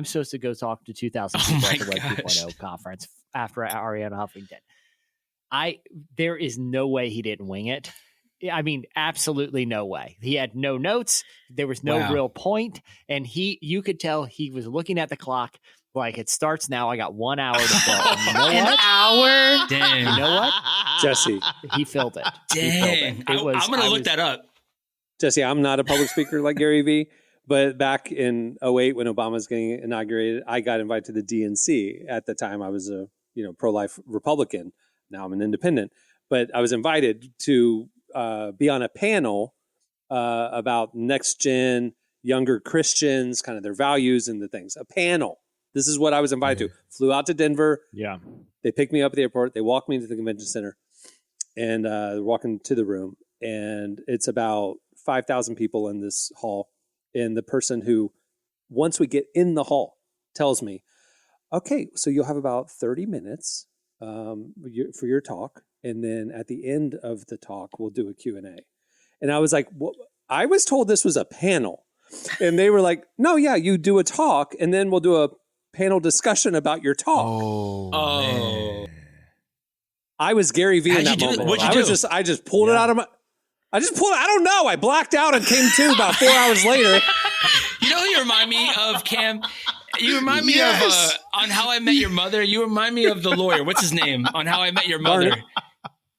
supposed to go talk to 2,000 people at the Web 2.0 conference after Ariana Huffington." There is no way he didn't wing it. I mean, absolutely no way. He had no notes. There was no real point, and you could tell he was looking at the clock. Like, it starts now. I got 1 hour to fill. You know An hour? Dang. You know what? Jesse. He filled it. Dang. I'm going to look that up. Jesse, I'm not a public speaker like Gary Vee, but back in 2008 when Obama was getting inaugurated, I got invited to the DNC. At the time, I was a pro-life Republican. Now I'm an independent. But I was invited to be on a panel about next-gen, younger Christians, kind of their values and the things. A panel. This is what I was invited to. Flew out to Denver. Yeah. They picked me up at the airport. They walked me into the convention center, and they're walking to the room. And it's about 5,000 people in this hall. And the person who, once we get in the hall, tells me, "Okay, so you'll have about 30 minutes for your talk. And then at the end of the talk, we'll do a Q&A." And I was like, well, I was told this was a panel. And they were like, "No, yeah, you do a talk, and then we'll do a panel discussion about your talk." Oh. I was Gary Vee in that moment. I just pulled it out of my. I don't know. I blacked out and came to about 4 hours later. You know who you remind me of, Cam? You remind me of on How I Met Your Mother. You remind me of the lawyer. What's his name on How I Met Your Mother?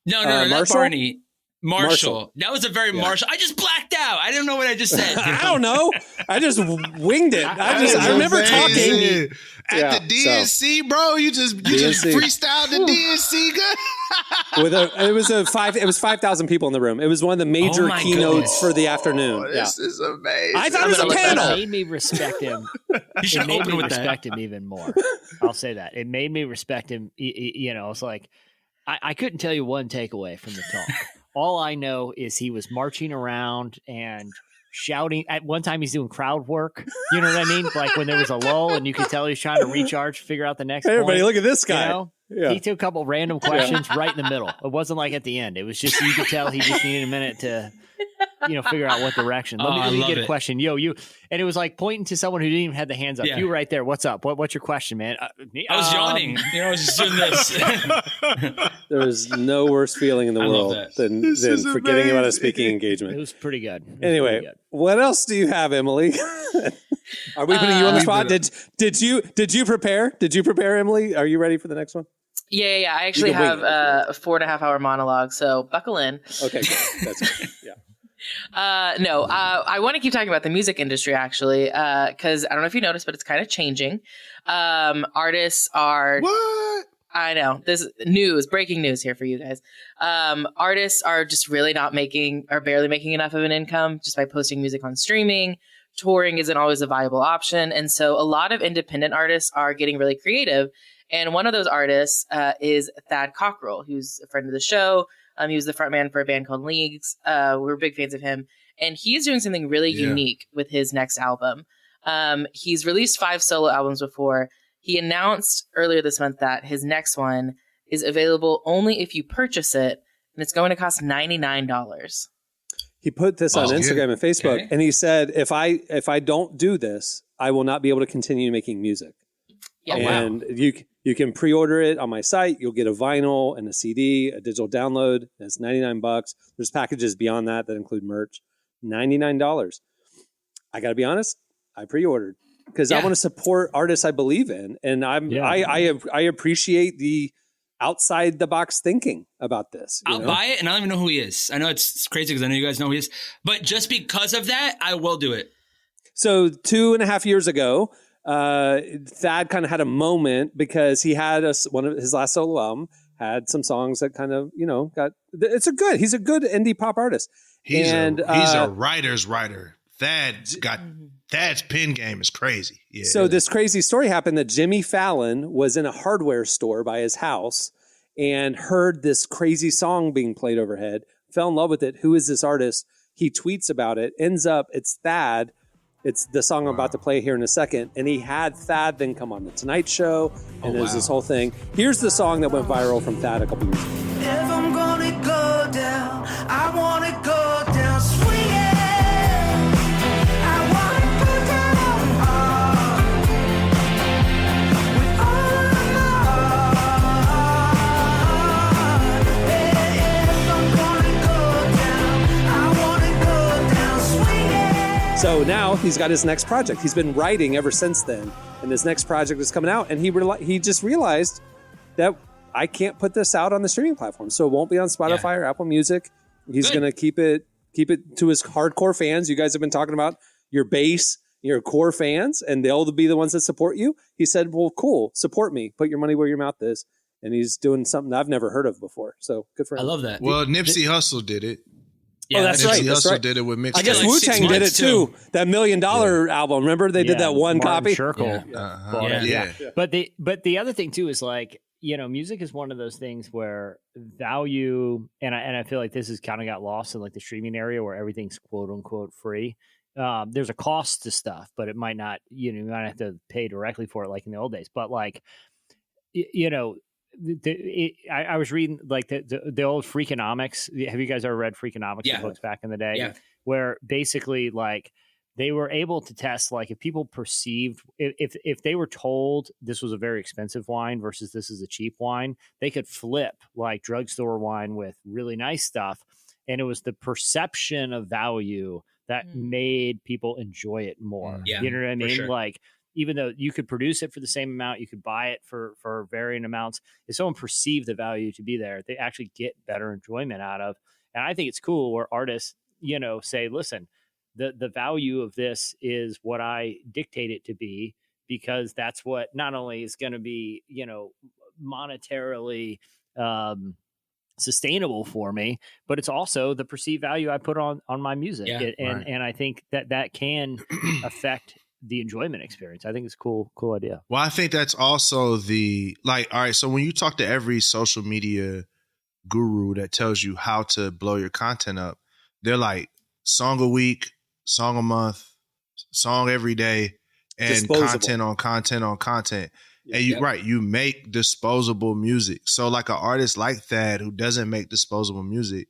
No, not Barney. Marshall. That was a very Marshall. I just blacked out. I didn't know what I just said. I don't know. I just winged it. I remember talking at the DNC, bro. You just freestyled the DNC. It was 5,000 people in the room. It was one of the major keynotes for the afternoon. This is amazing. I thought it was a panel. It made me respect him. It made me respect him even more. I'll say that. It made me respect him. It's like I couldn't tell you one takeaway from the talk. All I know is he was marching around and shouting. At one time, he's doing crowd work. You know what I mean? Like when there was a lull and you could tell he was trying to recharge, figure out the next point. Everybody, look at this guy. He took a couple random questions right in the middle. It wasn't like at the end. It was just, you could tell he just needed a minute to, figure out what direction. Let me get a question. You. And it was like pointing to someone who didn't even have the hands up. You right there. What's up? What's your question, man? I was yawning. I was just doing this. There is no worse feeling in the world than forgetting about a speaking engagement. It was pretty good. Anyway, what else do you have, Emily? Are we putting you on the spot? Did you prepare? Did you prepare, Emily? Are you ready for the next one? Yeah. I actually have a 4.5 hour monologue, so buckle in. Okay, good. That's good. Yeah. I want to keep talking about the music industry actually, because I don't know if you noticed, but it's kind of changing. Artists are what? I know this breaking news here for you guys. Artists are just really barely making enough of an income just by posting music on streaming. Touring isn't always a viable option, and so a lot of independent artists are getting really creative. And one of those artists is Thad Cockrell, who's a friend of the show. He was the frontman for a band called Leagues. We're big fans of him. And he's doing something really unique with his next album. He's released 5 solo albums before. He announced earlier this month that his next one is available only if you purchase it. And it's going to cost $99. He put this on Instagram and Facebook, and he said, if I don't do this, I will not be able to continue making music. Yeah. And you can pre-order it on my site. You'll get a vinyl and a CD, a digital download. It's $99. There's packages beyond that include merch. $99. I got to be honest, I pre-ordered because I want to support artists I believe in, and I appreciate the outside the box thinking about this. I'll buy it, and I don't even know who he is. I know it's crazy because I know you guys know who he is, but just because of that, I will do it. So 2.5 years ago, Thad kind of had a moment because he had one of his last solo album had some songs that kind of he's a good indie pop artist. He's a writer's writer. Thad's pen game is crazy. Yeah. So this crazy story happened that Jimmy Fallon was in a hardware store by his house and heard this crazy song being played overhead, fell in love with it. Who is this artist? He tweets about it, ends up, it's Thad. It's the song I'm about to play here in a second. And he had Thad then come on The Tonight Show. And there's this whole thing. Here's the song that went viral from Thad a couple years ago. If I'm gonna go down, I wanna go down swinging. I wanna go down hard with all of my heart. If I'm gonna go down, I wanna go down swinging. So now he's got his next project. He's been writing ever since then. And his next project is coming out. And he just realized that I can't put this out on the streaming platform. So it won't be on Spotify or Apple Music. He's going to keep it to his hardcore fans. You guys have been talking about your base, your core fans, and they'll be the ones that support you. He said, well, cool, support me. Put your money where your mouth is. And he's doing something I've never heard of before. So good for him. I love that. Well, Nipsey Hussle did it. Yeah, that's right. Nipsey Hussle did it with mixtapes. I guess Wu-Tang did it too. That $1 Million album. Remember they did that one copy? Yeah. But the other thing too is like, music is one of those things where value, and I feel like this has kind of got lost in like the streaming area where everything's quote unquote free. There's a cost to stuff, but it might not, you might have to pay directly for it like in the old days. But like, I was reading like the old Freakonomics. Have you guys ever read Freakonomics books back in the day? Yeah. Where basically like they were able to test like if people perceived if they were told this was a very expensive wine versus this is a cheap wine, they could flip like drugstore wine with really nice stuff, and it was the perception of value that made people enjoy it more. Yeah, you know what I mean? Sure. Like, even though you could produce it for the same amount, you could buy it for varying amounts. If someone perceived the value to be there, they actually get better enjoyment out of. And I think it's cool where artists, say, listen, the value of this is what I dictate it to be, because that's what not only is going to be, monetarily sustainable for me, but it's also the perceived value I put on my music. Yeah, and I think that can affect the enjoyment experience. I think it's a cool idea. Well, I think that's also all right, so when you talk to every social media guru that tells you how to blow your content up, they're like song a week, song a month, song every day, and disposable. content on content. Yeah. And you make disposable music. So like an artist like Thad who doesn't make disposable music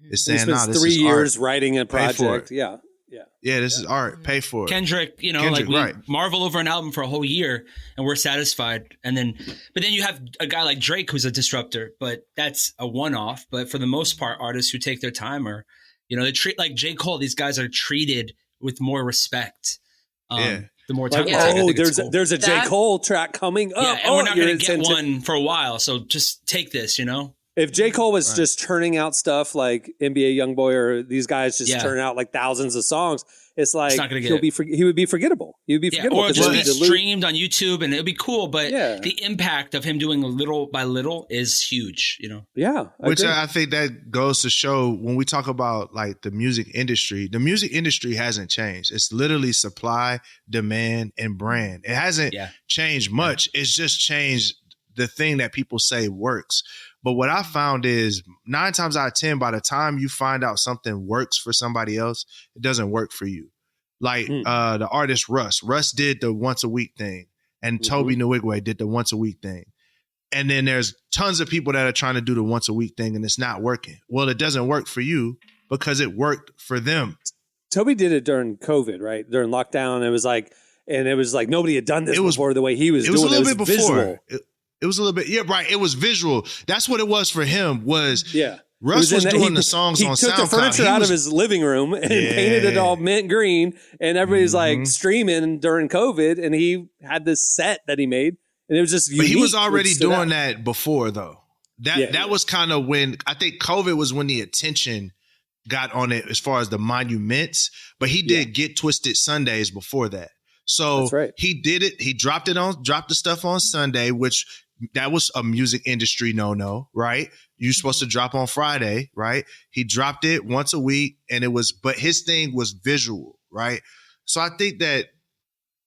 is saying, this is 3 years writing a project. Yeah, this is art. Pay for it. Kendrick, we marvel over an album for a whole year and we're satisfied. But then you have a guy like Drake who's a disruptor, but that's a one-off. But for the most part, artists who take their time are, they treat like J. Cole. These guys are treated with more respect. The more time. There's a J. Cole track coming up. Yeah, and we're not going to get one for a while. So just take this, If J. Cole was just churning out stuff like NBA Youngboy or these guys just turn out like thousands of songs, it's like he would be forgettable. He would be forgettable. Or just be streamed on YouTube and it would be cool. But the impact of him doing little by little is huge, Yeah. I think that goes to show when we talk about like the music industry hasn't changed. It's literally supply, demand, and brand. It hasn't changed much. It's just changed the thing that people say works. But what I found is 9 times out of 10, by the time you find out something works for somebody else, it doesn't work for you. Like the artist Russ. Russ did the once a week thing, and Toby Nwigwe did the once a week thing. And then there's tons of people that are trying to do the once a week thing, and it's not working. Well, it doesn't work for you because it worked for them. Toby did it during COVID, right? During lockdown. It was like And it was like nobody had done this before the way he was doing it. It was a little bit before. Visual. It was a little bit, yeah, right. It was visual. That's what it was for him. Russ was doing the songs on SoundCloud. He took the furniture out of his living room and painted it all mint green, and everybody's like streaming during COVID, and he had this set that he made, and it was just unique. But he was already doing that before, though. That was kind of when, I think COVID was when the attention got on it as far as the monuments, but he did Get Twisted Sundays before that. So he did it. He dropped the stuff on Sunday, which that was a music industry no, right? You're supposed to drop on Friday, right? He dropped it once a week, and but his thing was visual, right? So I think that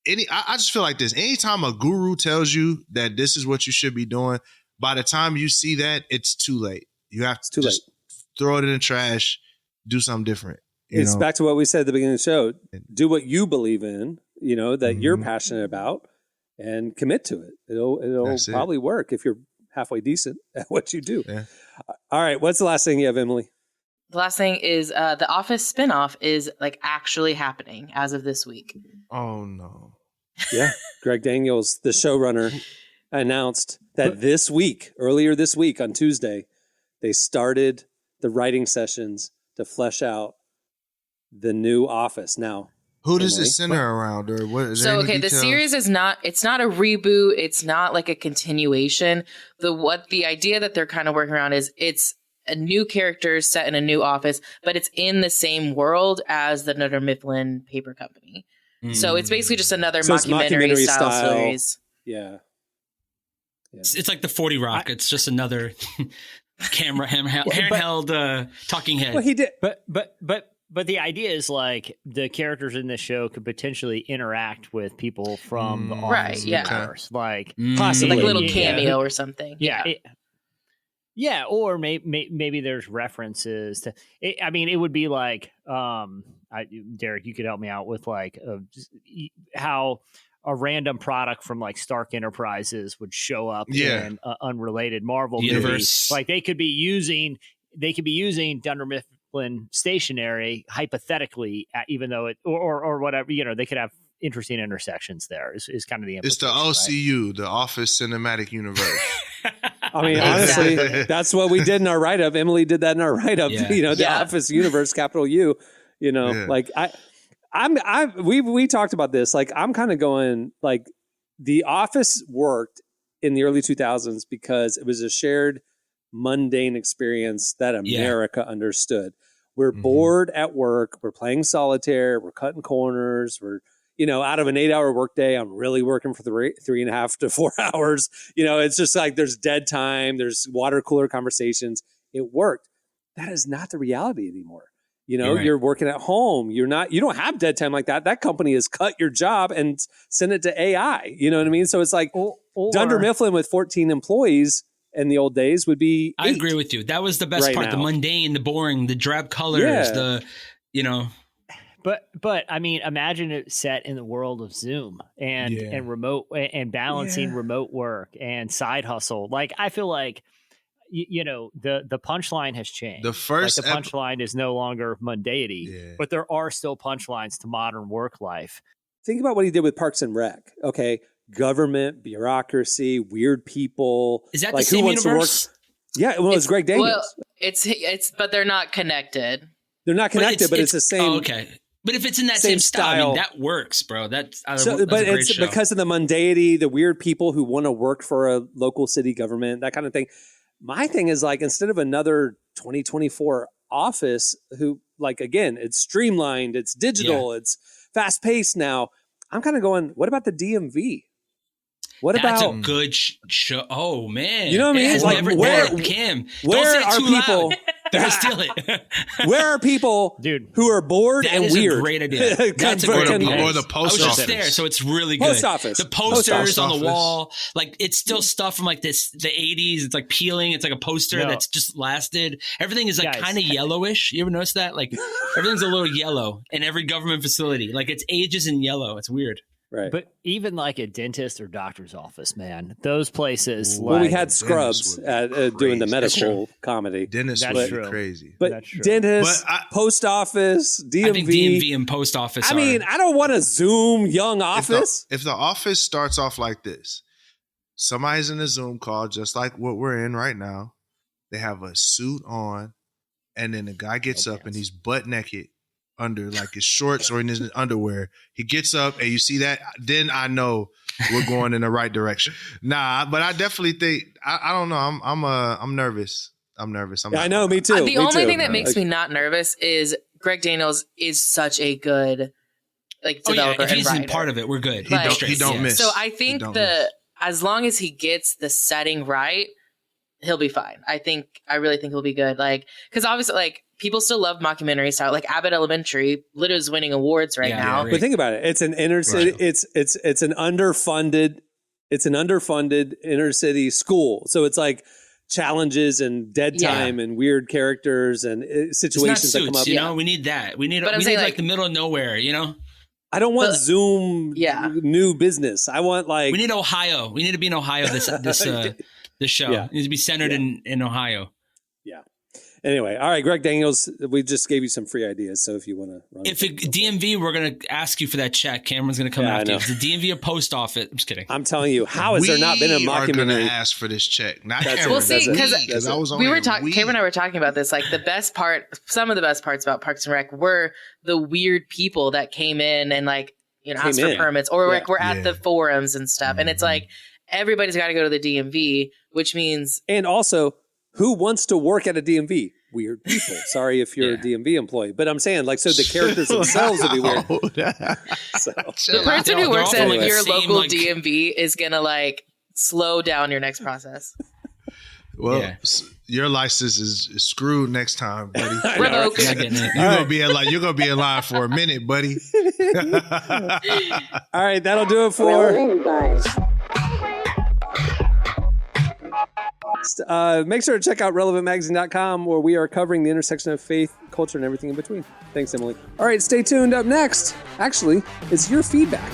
I just feel like this. Anytime a guru tells you that this is what you should be doing, by the time you see that, it's too late. You have to just throw it in the trash, do something different. It's back to what we said at the beginning of the show. Do what you believe in, that you're passionate about, and commit to it. It'll probably work if you're halfway decent at what you do. Yeah. All right. What's the last thing you have, Emily? The last thing is the Office spinoff is like actually happening as of this week. Oh, no. Yeah. Greg Daniels, the showrunner, announced that earlier this week on Tuesday, they started the writing sessions to flesh out the new Office. Now, who does it center around, or what? The series it's not a reboot. It's not like a continuation. The idea that they're kind of working around is it's a new character set in a new office, but it's in the same world as the Dunder Mifflin paper company. So it's basically just another mockumentary style series. Yeah. It's like the 40 Rock. It's just another camera handheld talking head. Well, he did, But the idea is like the characters in this show could potentially interact with people from the Office universe, like possibly like a little cameo or something. Yeah, or maybe there's references to. It would be like, Derek, you could help me out with like how a random product from like Stark Enterprises would show up in an unrelated Marvel universe. Like they could be using Dunder Mifflin stationery hypothetically, even though it or whatever, they could have interesting intersections there. Is kind of the implication. It's the OCU, right? The Office Cinematic Universe. Honestly, that's what we did in our write-up. Emily did that in our write-up. The Office Universe, capital U. Like we talked about this. Like I'm kind of going like The Office worked in the early 2000s because it was a shared mundane experience that America understood. We're bored at work. We're playing solitaire. We're cutting corners. We're, out of an 8-hour workday, I'm really working for 3.5 to 4 hours. It's just like there's dead time. There's water cooler conversations. It worked. That is not the reality anymore. You're working at home. You don't have dead time like that. That company has cut your job and sent it to AI. You know what I mean? So it's like Dunder Mifflin with 14 employees in the old days would be 8. I agree with you. That was the best part. Now. The mundane, the boring, the drab colors, But imagine it set in the world of Zoom and remote and balancing remote work and side hustle. Like I feel like the punchline has changed. The punchline is no longer mundanity, but there are still punchlines to modern work life. Think about what he did with Parks and Rec. Okay, government, bureaucracy, weird people. Is that like, the same universe? Yeah, well, it's Greg Daniels. Well, it's but they're not connected. They're not connected, but it's the same. Oh, okay. But if it's in that same style, that works, bro. That's a great show. Because of the mundanity, the weird people who want to work for a local city government, that kind of thing. My thing is like, instead of another 2024 Office, who like, again, it's streamlined, it's digital, it's fast paced now. I'm kind of going, what about the DMV? That's a good show. Oh man, you know what I mean? It's like Cam, where are people? They're steal it. Where are people, who are bored and weird? That's a great idea. That's a great idea. Or the post office. I was just there, so it's really good. Post office. The posters on the wall, like it's still stuff from like the 80s. It's like peeling. It's like a poster that's just lasted. Everything is like kind of yellowish. You ever notice that? Like everything's a little yellow in every government facility. Like it's ages in yellow. It's weird. Right. But even like a dentist or doctor's office, man, those places. Well, like, we had Scrubs at doing the medical comedy. Dentist would be crazy. But dentist, post office, DMV. I think DMV and post office. I mean, I don't want to Zoom young office. If the office starts off like this, somebody's in a Zoom call, just like what we're in right now. They have a suit on, and then the guy gets up and he's butt naked under like his shorts or in his underwear. He gets up and you see that, then I know we're going in the right direction. Nah, but I definitely think I don't know. I'm nervous. I know, me too. The only thing that makes me not nervous is Greg Daniels is such a good developer if he's and writer. in part of it, we're good. He don't miss. So I think as long as he gets the setting right, he'll be fine. I really think he'll be good. Because obviously, people still love mockumentary style. Like Abbott Elementary, literally is winning awards right now. But think about it. It's an inner city. Right. It's an underfunded inner city school. So it's like challenges and dead time and weird characters and situations that come up. You know, we need that. We need like the middle of nowhere. You know. I don't want Zoom new business. I want we need Ohio. We need to be in Ohio this show. It needs to be centered in Ohio. Yeah. Anyway, all right, Greg Daniels, we just gave you some free ideas. So if you want to run DMV, we're going to ask you for that check. Cameron's going to come after you. The DMV or post office. I'm just kidding. I'm telling you, how has there not been a mockumentary? We are going to ask for this check. Not Cameron. Well, see, because I was Cameron and I were talking about this. Like the best part, some of the best parts about Parks and Rec were the weird people that came in and asked for permits or were at the forums and stuff. Mm-hmm. And it's like, everybody's got to go to the DMV, which means... And also, who wants to work at a DMV? Weird people. Sorry if you're a DMV employee. But I'm saying, so the characters themselves would be weird. The person who works at your local DMV is going to, slow down your next process. Well, your license is screwed next time, buddy. Revoked. You're gonna be in line for a minute, buddy. All right, that'll do it for... Make sure to check out relevantmagazine.com, where we are covering the intersection of faith, culture, and everything in between. Thanks, Emily. All right, stay tuned. Up next, actually, it's your feedback.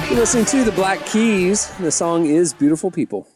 You're listening to the Black Keys. The song is Beautiful People.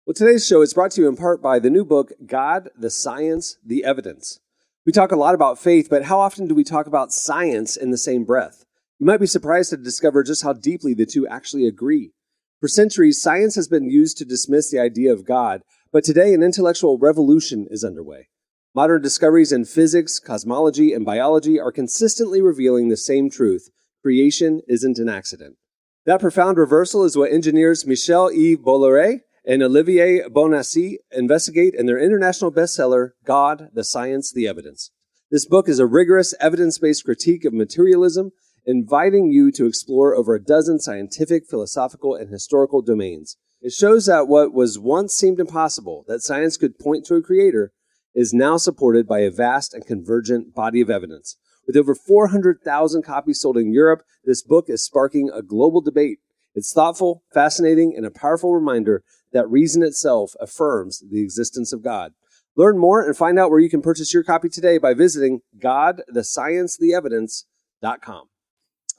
Well, today's show is brought to you in part by the new book, God, the Science, the Evidence. We talk a lot about faith, but how often do we talk about science in the same breath? You might be surprised to discover just how deeply the two actually agree. For centuries, science has been used to dismiss the idea of God, but today an intellectual revolution is underway. Modern discoveries in physics, cosmology, and biology are consistently revealing the same truth: creation isn't an accident. That profound reversal is what engineers Michel-Yves Bolloré and Olivier Bonassi investigate in their international bestseller, God, the Science, the Evidence. This book is a rigorous, evidence-based critique of materialism, inviting you to explore over a dozen scientific, philosophical, and historical domains. It shows that what was once seemed impossible, that science could point to a creator, is now supported by a vast and convergent body of evidence. With over 400,000 copies sold in Europe, this book is sparking a global debate. It's thoughtful, fascinating, and a powerful reminder that reason itself affirms the existence of God. Learn more and find out where you can purchase your copy today by visiting godthesciencetheevidence.com.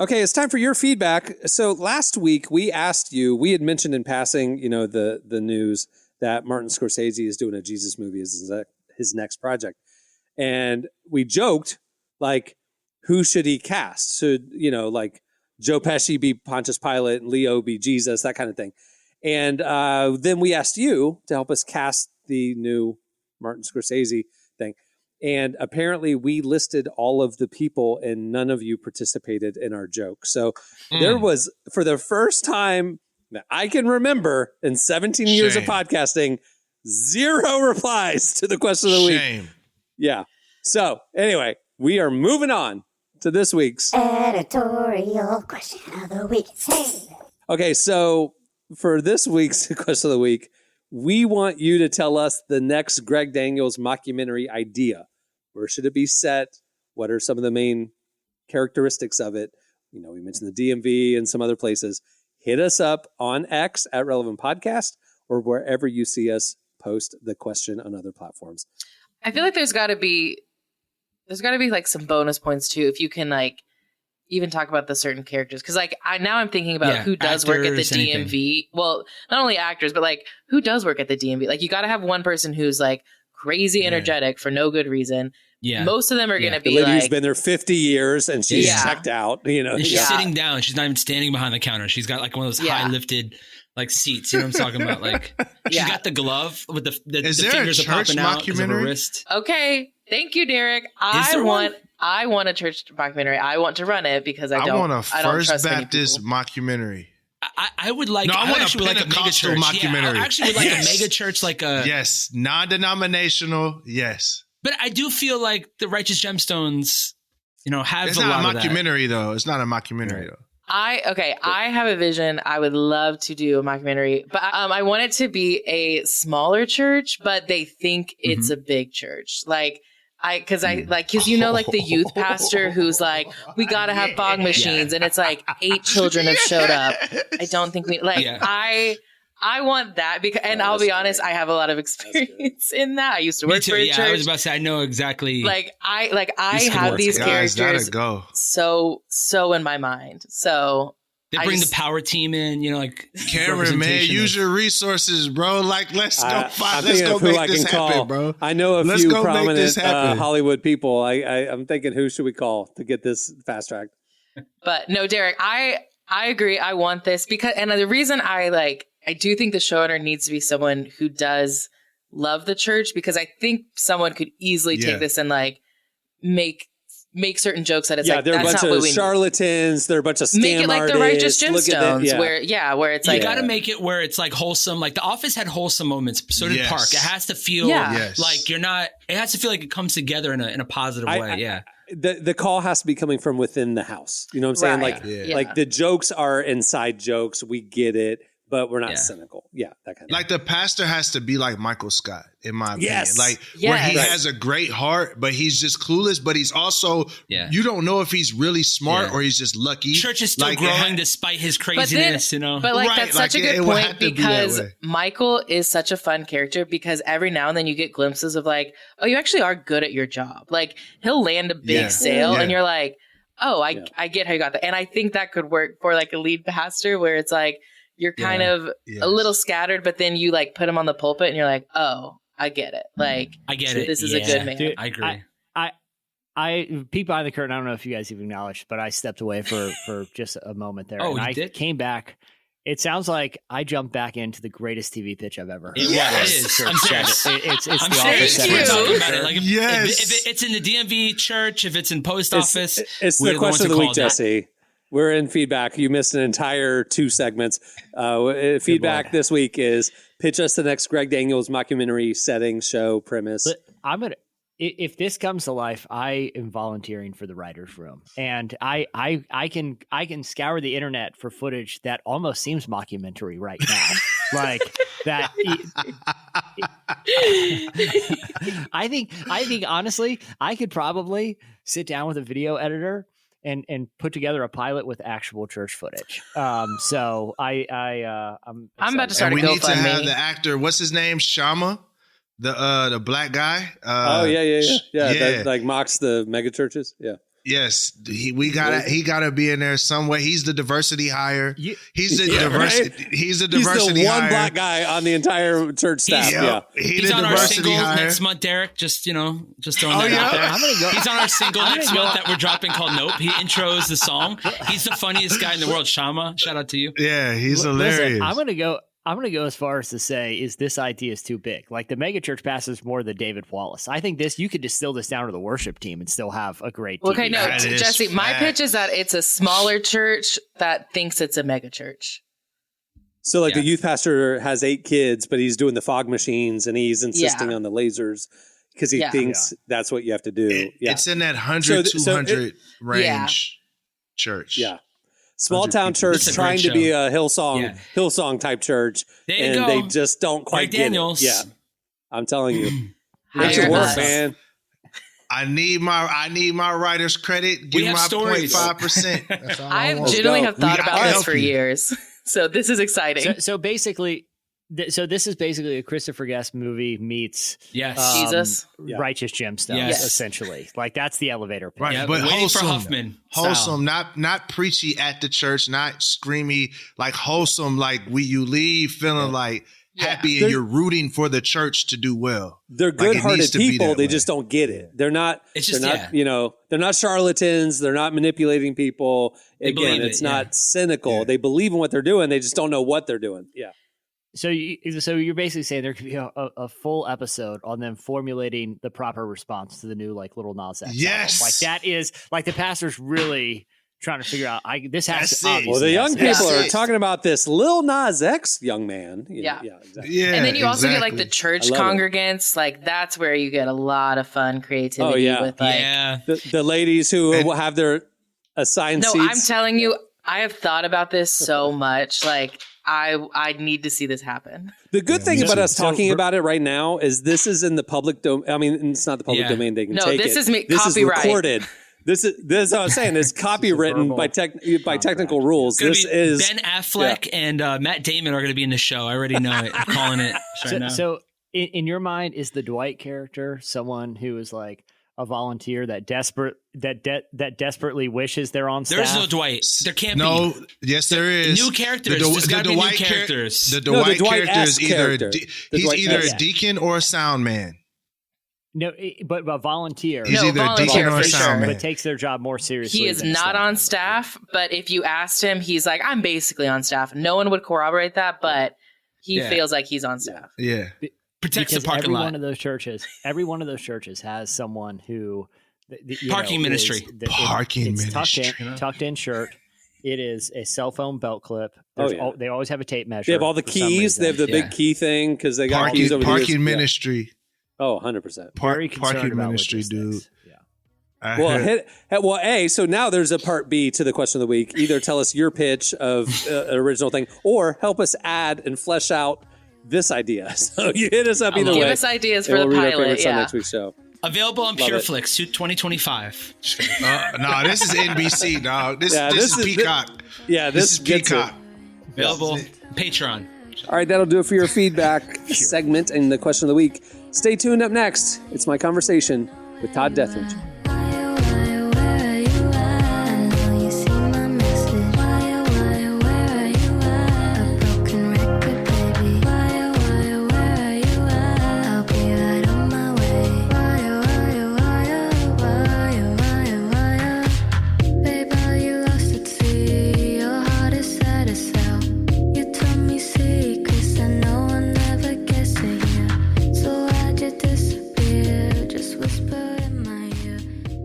Okay, it's time for your feedback. So last week we asked you, we had mentioned in passing, the news that Martin Scorsese is doing a Jesus movie as his next project. And we joked, who should he cast? Should, Joe Pesci be Pontius Pilate and Leo be Jesus, that kind of thing. And then we asked you to help us cast the new Martin Scorsese thing. And apparently we listed all of the people and none of you participated in our joke. So there was, for the first time that I can remember in 17 years of podcasting, 0 replies to the question of the week. Shame. Yeah. So anyway, we are moving on to this week's editorial question of the week. Okay, so for this week's question of the week, We want you to tell us the next Greg Daniels mockumentary idea. Where should it be set? What are some of the main characteristics of it? We mentioned the DMV and some other places. Hit us up on X at Relevant Podcast or wherever you see us post the question on other platforms. I feel like there's got to be like some bonus points too if you can like even talk about the certain characters, because like I'm thinking about who does work at the DMV. Anything. Well, not only actors, but like who does work at the DMV. Like you got to have one person who's like crazy energetic for no good reason. Yeah, most of them are going to be the lady like, who's been there 50 years and she's checked out. And she's sitting down. She's not even standing behind the counter. She's got like one of those high lifted like seats. You know what I'm talking about? Like she's got the glove with the fingers are popping out of her wrist. Okay, thank you, Derek. I want a church mockumentary. I want to run it because I want a First Baptist mockumentary. I would like. No, I want a Pentecostal mockumentary. I actually would like a mega church, like a non-denominational. Yes. But I do feel like the Righteous Gemstones, have it's a lot of that. It's not a mockumentary, though. It's not a mockumentary, though. I have a vision. I would love to do a mockumentary, but I want it to be a smaller church, but they think it's a big church. Like, because the youth pastor who's like, we got to have fog machines, and it's like 8 children have showed up. I don't think I want that because, and I'll be honest, I have a lot of experience in that. I used to work for a church. I was about to say, I know exactly. I have these characters so in my mind. So they bring the power team in, Cameron, man, use your resources, bro. Like, let's go make this happen, bro. I know a few prominent Hollywood people. I'm thinking, who should we call to get this fast tracked? But no, Derek, I agree. I want this because, and the reason I do think the showrunner needs to be someone who does love the church, because I think someone could easily take this and make certain jokes that it's they're a bunch of charlatans. They're a bunch of scam make it like artists. the Righteous Gemstones, where it's like you got to make it where it's like wholesome. Like The Office had wholesome moments. So did Park. It has to feel like you're not. It has to feel like it comes together in a positive way. The call has to be coming from within the house. You know what I'm saying? Like the jokes are inside jokes. We get it. But we're not cynical. Yeah, that kind of like the pastor has to be like Michael Scott, in my opinion. Where he has a great heart, but he's just clueless. But he's also, you don't know if he's really smart or he's just lucky. Church is still growing despite his craziness, But that's such a good point because Michael is such a fun character, because every now and then you get glimpses of like, oh, you actually are good at your job. Like he'll land a big sale and you're like, oh, I get how you got that. And I think that could work for like a lead pastor where it's like, you're kind of a little scattered, but then you like put him on the pulpit and you're like, oh, I get it. Like, I get it. This is a good man. Dude, I agree. I peeked behind the curtain. I don't know if you guys even acknowledged, but I stepped away for just a moment there. Oh, and did? Came back. It sounds like I jumped back into the greatest TV pitch I've ever heard. It is. I'm serious. It's I'm the serious. Office. We're talking about it. Like if it's in the DMV church, if it's in post office, it's the question of the week, Jesse. We're in feedback. You missed an entire 2 segments. Feedback this week is pitch us the next Greg Daniels mockumentary setting, show, premise. But if this comes to life, I am volunteering for the writer's room, and I can scour the internet for footage that almost seems mockumentary right now, like that. I think honestly, I could probably sit down with a video editor and put together a pilot with actual church footage. So I'm about to start. And we need to have the actor. What's his name? Shama, the black guy. That like mocks the mega churches. Yeah. Yes, he gotta be in there somewhere. He's the diversity hire. He's the diversity. Right? He's the diversity. He's the one hire. black guy on the entire church staff. He's on our single next month, Derek. Just throwing that out there. I'm gonna go. He's on our single next month that we're dropping called Nope. He intros the song. He's the funniest guy in the world. Shama, shout out to you. Yeah, he's hilarious. Listen, I'm going to go as far as to say, is this idea is too big? Like the mega church passes more than David Wallace. I think you could distill this down to the worship team and still have a great team. Okay, no, Jesse, my pitch is that it's a smaller church that thinks it's a mega church. So the youth pastor has 8 kids, but he's doing the fog machines and he's insisting on the lasers because he thinks that's what you have to do. It's in that 100, 200 range church. Yeah. small town church trying to be a Hillsong type church, and they just don't quite get it. Yeah, I'm telling you, it's your work, man. I need my writer's credit. Give my 0.5%. I genuinely have thought about this for years, so this is exciting. So basically. So this is basically a Christopher Guest movie meets Jesus, Righteous Gemstones, essentially. Like that's the elevator pitch. Right, but wholesome, not preachy at the church, not screamy, like wholesome, like you leave feeling like happy and you're rooting for the church to do well. They're good-hearted people. They just don't get it. They're not. They're not charlatans. They're not manipulating people. Again, it's not cynical. They believe in what they're doing. They just don't know what they're doing. Yeah. So you're basically saying there could be a full episode on them formulating the proper response to the new like Little Nas X. Yes, album. Like that is like the pastor's really trying to figure out. This has to. Well, the young people are talking about this Lil Nas X young man. Exactly. Yeah, and then you also get like the church congregants. Like that's where you get a lot of fun creativity. With like the ladies who have their assigned seats. No, I'm telling you, I have thought about this so much. Like. I need to see this happen. The good thing about us talking about it right now is this is in the public domain. I mean, it's not the public domain. They can take it. This is copyright. Is recorded. This is what I was saying. It's copywritten by technical rules. This is Ben Affleck and Matt Damon are going to be in the show. I already know it. I'm calling it right now. So in your mind, is the Dwight character someone who is like a volunteer that desperately wishes they're on staff? There's no Dwight. There can't be. No, yes, there is. New characters. There's got to be new characters. The Dwight character is either a deacon or a sound man. No, but a volunteer. He's either a deacon or a sound man. But takes their job more seriously. He is not on staff, but if you asked him, he's like, I'm basically on staff. No one would corroborate that, but he feels like he's on staff. Yeah. Protects the parking lot. Every one of those churches has someone who parking ministry. Tucked in shirt. It is a cell phone belt clip. They always have a tape measure. They have all the keys. They have the big key thing because they got keys over the parking ministry. Oh, 100%. Parking ministry, dude. Yeah. So now there's a part B to the question of the week. Either tell us your pitch of an original thing, or help us add and flesh out this idea. So you hit us up either way. Give us ideas for the pilot. On next week's show. Available on PureFlix, Suit 2025. No, this is NBC, dog. This is Peacock. This is Peacock. Available Patreon. All right, that'll do it for your feedback segment and the question of the week. Stay tuned. Up next, it's my conversation with Todd Deatherage.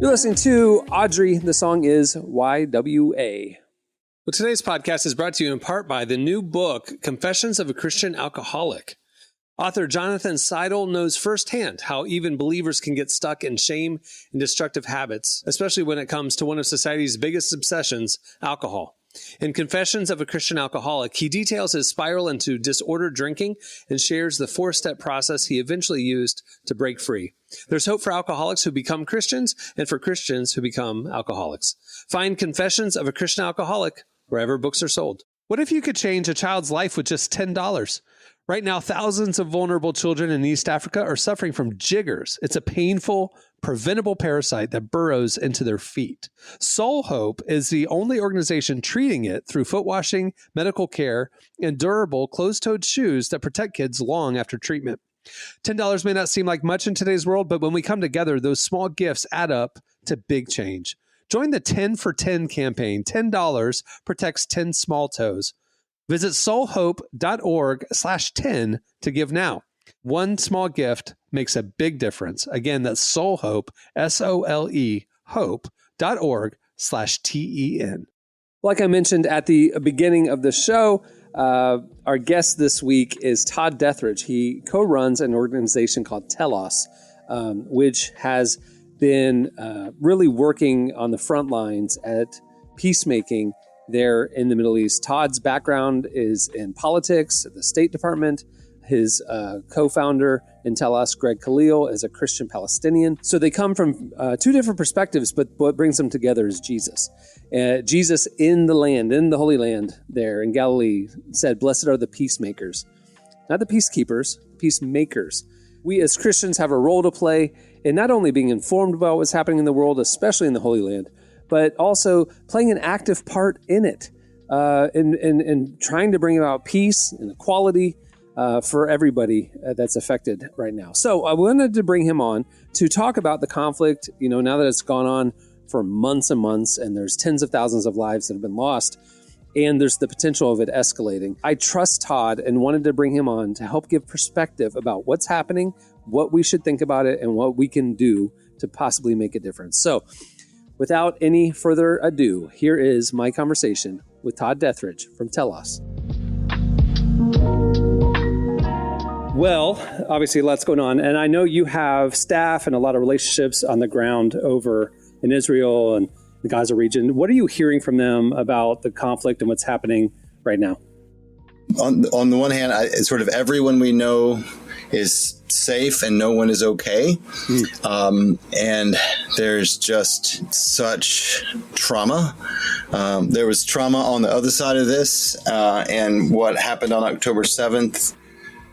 You're listening to Audrey. The song is YWA. Well, today's podcast is brought to you in part by the new book, Confessions of a Christian Alcoholic. Author Jonathan Seidel knows firsthand how even believers can get stuck in shame and destructive habits, especially when it comes to one of society's biggest obsessions, alcohol. In Confessions of a Christian Alcoholic, he details his spiral into disordered drinking and shares the 4-step process he eventually used to break free. There's hope for alcoholics who become Christians and for Christians who become alcoholics. Find Confessions of a Christian Alcoholic wherever books are sold. What if you could change a child's life with just $10? Right now, thousands of vulnerable children in East Africa are suffering from jiggers. It's a painful, preventable parasite that burrows into their feet. Soul Hope is the only organization treating it through foot washing, medical care, and durable closed-toed shoes that protect kids long after treatment. $10 may not seem like much in today's world, but when we come together, those small gifts add up to big change. Join the 10 for 10 campaign. $10 protects 10 small toes. Visit soulhope.org/10 to give now. One small gift makes a big difference. Again, that's Soulhope, SOLE, hope.org/TEN. Like I mentioned at the beginning of the show, our guest this week is Todd Deatherage. He co-runs an organization called Telos, which has been really working on the front lines at peacemaking there in the Middle East. Todd's background is in politics at the State Department. His co-founder in Telos, Greg Khalil, is a Christian Palestinian. So they come from two different perspectives, but what brings them together is Jesus. Jesus in the land, in the Holy Land there in Galilee, said, "Blessed are the peacemakers." Not the peacekeepers, peacemakers. We as Christians have a role to play in not only being informed about what's happening in the world, especially in the Holy Land, but also playing an active part in it, in trying to bring about peace and equality for everybody that's affected right now. So I wanted to bring him on to talk about the conflict, now that it's gone on for months and months, and there's tens of thousands of lives that have been lost, and there's the potential of it escalating. I trust Todd and wanted to bring him on to help give perspective about what's happening, what we should think about it, and what we can do to possibly make a difference. So without any further ado, here is my conversation with Todd Deatherage from Telos. Well, obviously lots going on, and I know you have staff and a lot of relationships on the ground over in Israel and the Gaza region. What are you hearing from them about the conflict and what's happening right now? On the one hand, sort of everyone we know is safe and no one is okay. And there's just such trauma. There was trauma on the other side of this, and what happened on October 7th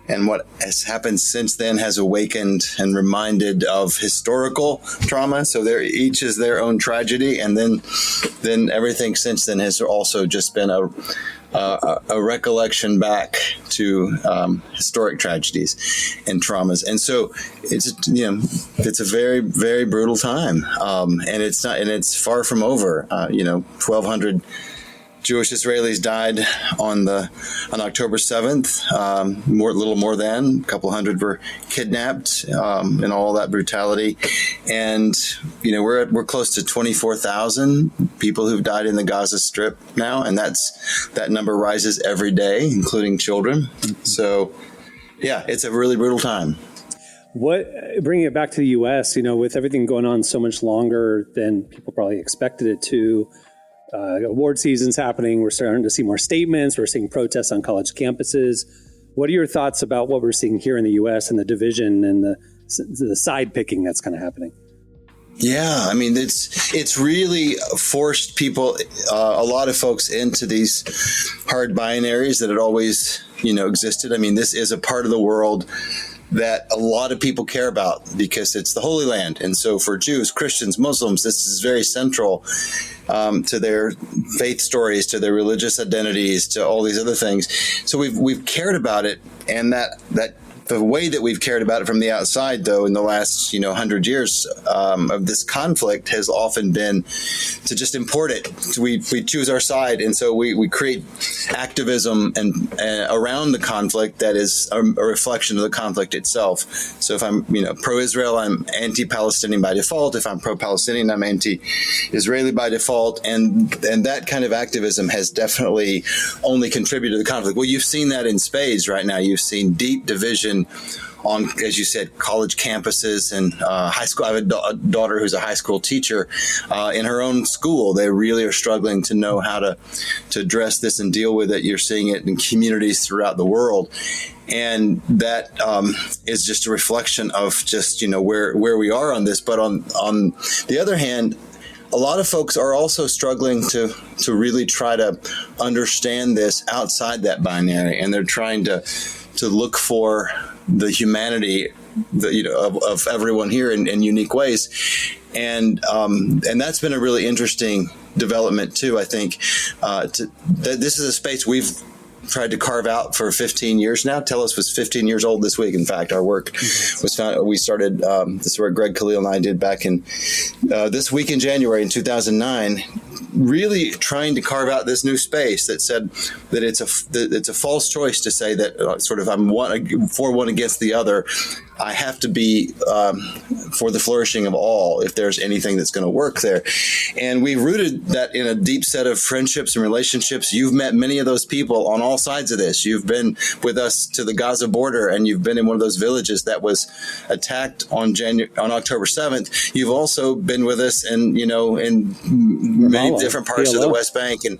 and what has happened since then has awakened and reminded of historical trauma. So each is their own tragedy, and then everything since then has also just been a recollection back to historic tragedies and traumas. And so it's a very, very brutal time, and it's far from over. 1,200 Jewish Israelis died on October 7th. A little more than a couple hundred were kidnapped, and all that brutality. And we're close to 24,000 people who've died in the Gaza Strip now, and that number rises every day, including children. So, yeah, it's a really brutal time. Bringing it back to the U.S., with everything going on so much longer than people probably expected it to. Award season's happening. We're starting to see more statements. We're seeing protests on college campuses. What are your thoughts about what we're seeing here in the U.S. and the division and the side picking that's kind of happening? Yeah, I mean, it's really forced people, a lot of folks, into these hard binaries that had always, existed. I mean, this is a part of the world that a lot of people care about because it's the Holy Land. And so for Jews, Christians, Muslims, this is very central to their faith stories, to their religious identities, to all these other things. So we've cared about it, and that the way that we've cared about it from the outside, though, in the last 100 years of this conflict has often been to just import it. So we choose our side, and so we create activism and around the conflict that is a reflection of the conflict itself. So if I'm pro-Israel, I'm anti-Palestinian by default. If I'm pro-Palestinian, I'm anti-Israeli by default, and that kind of activism has definitely only contributed to the conflict. Well, you've seen that in spades right now. You've seen deep division on, as you said, college campuses and high school. I have a daughter who's a high school teacher. In her own school, they really are struggling to know how to address this and deal with it. You're seeing it in communities throughout the world. And that is just a reflection of just, where we are on this. But on the other hand, a lot of folks are also struggling to really try to understand this outside that binary. And they're trying to look for the humanity of everyone here in unique ways. And that's been a really interesting development too, I think. This is a space we've tried to carve out for 15 years now. Telos was 15 years old this week. In fact, our work was found. We started, this is where Greg Khalil and I did back in this week in January in 2009, really trying to carve out this new space that said that it's a false choice to say that sort of I'm for one against the other. I have to be for the flourishing of all if there's anything that's going to work there. And we rooted that in a deep set of friendships and relationships. You've met many of those people on all sides of this. You've been with us to the Gaza border, and you've been in one of those villages that was attacked on October 7th. You've also been with us in many different parts of the West Bank and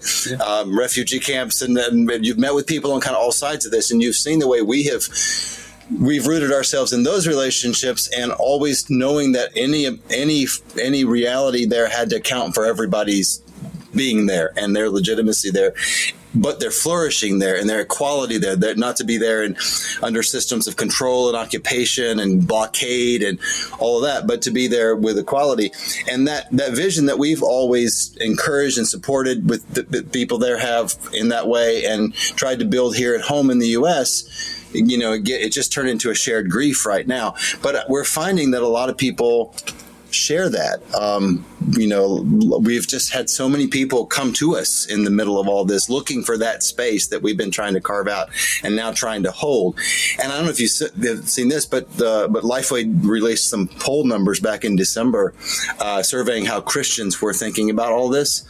refugee camps, and you've met with people on kind of all sides of this, and you've seen the way we've rooted ourselves in those relationships, and always knowing that any reality there had to account for everybody's being there and their legitimacy there, but they're flourishing there and their equality there. They're not to be there under systems of control and occupation and blockade and all of that, but to be there with equality. And that vision that we've always encouraged and supported with the people there have in that way, and tried to build here at home in the U.S., it just turned into a shared grief right now. But we're finding that a lot of people share that. We've just had so many people come to us in the middle of all this, looking for that space that we've been trying to carve out and now trying to hold. And I don't know if you've seen this, but Lifeway released some poll numbers back in December, surveying how Christians were thinking about all this.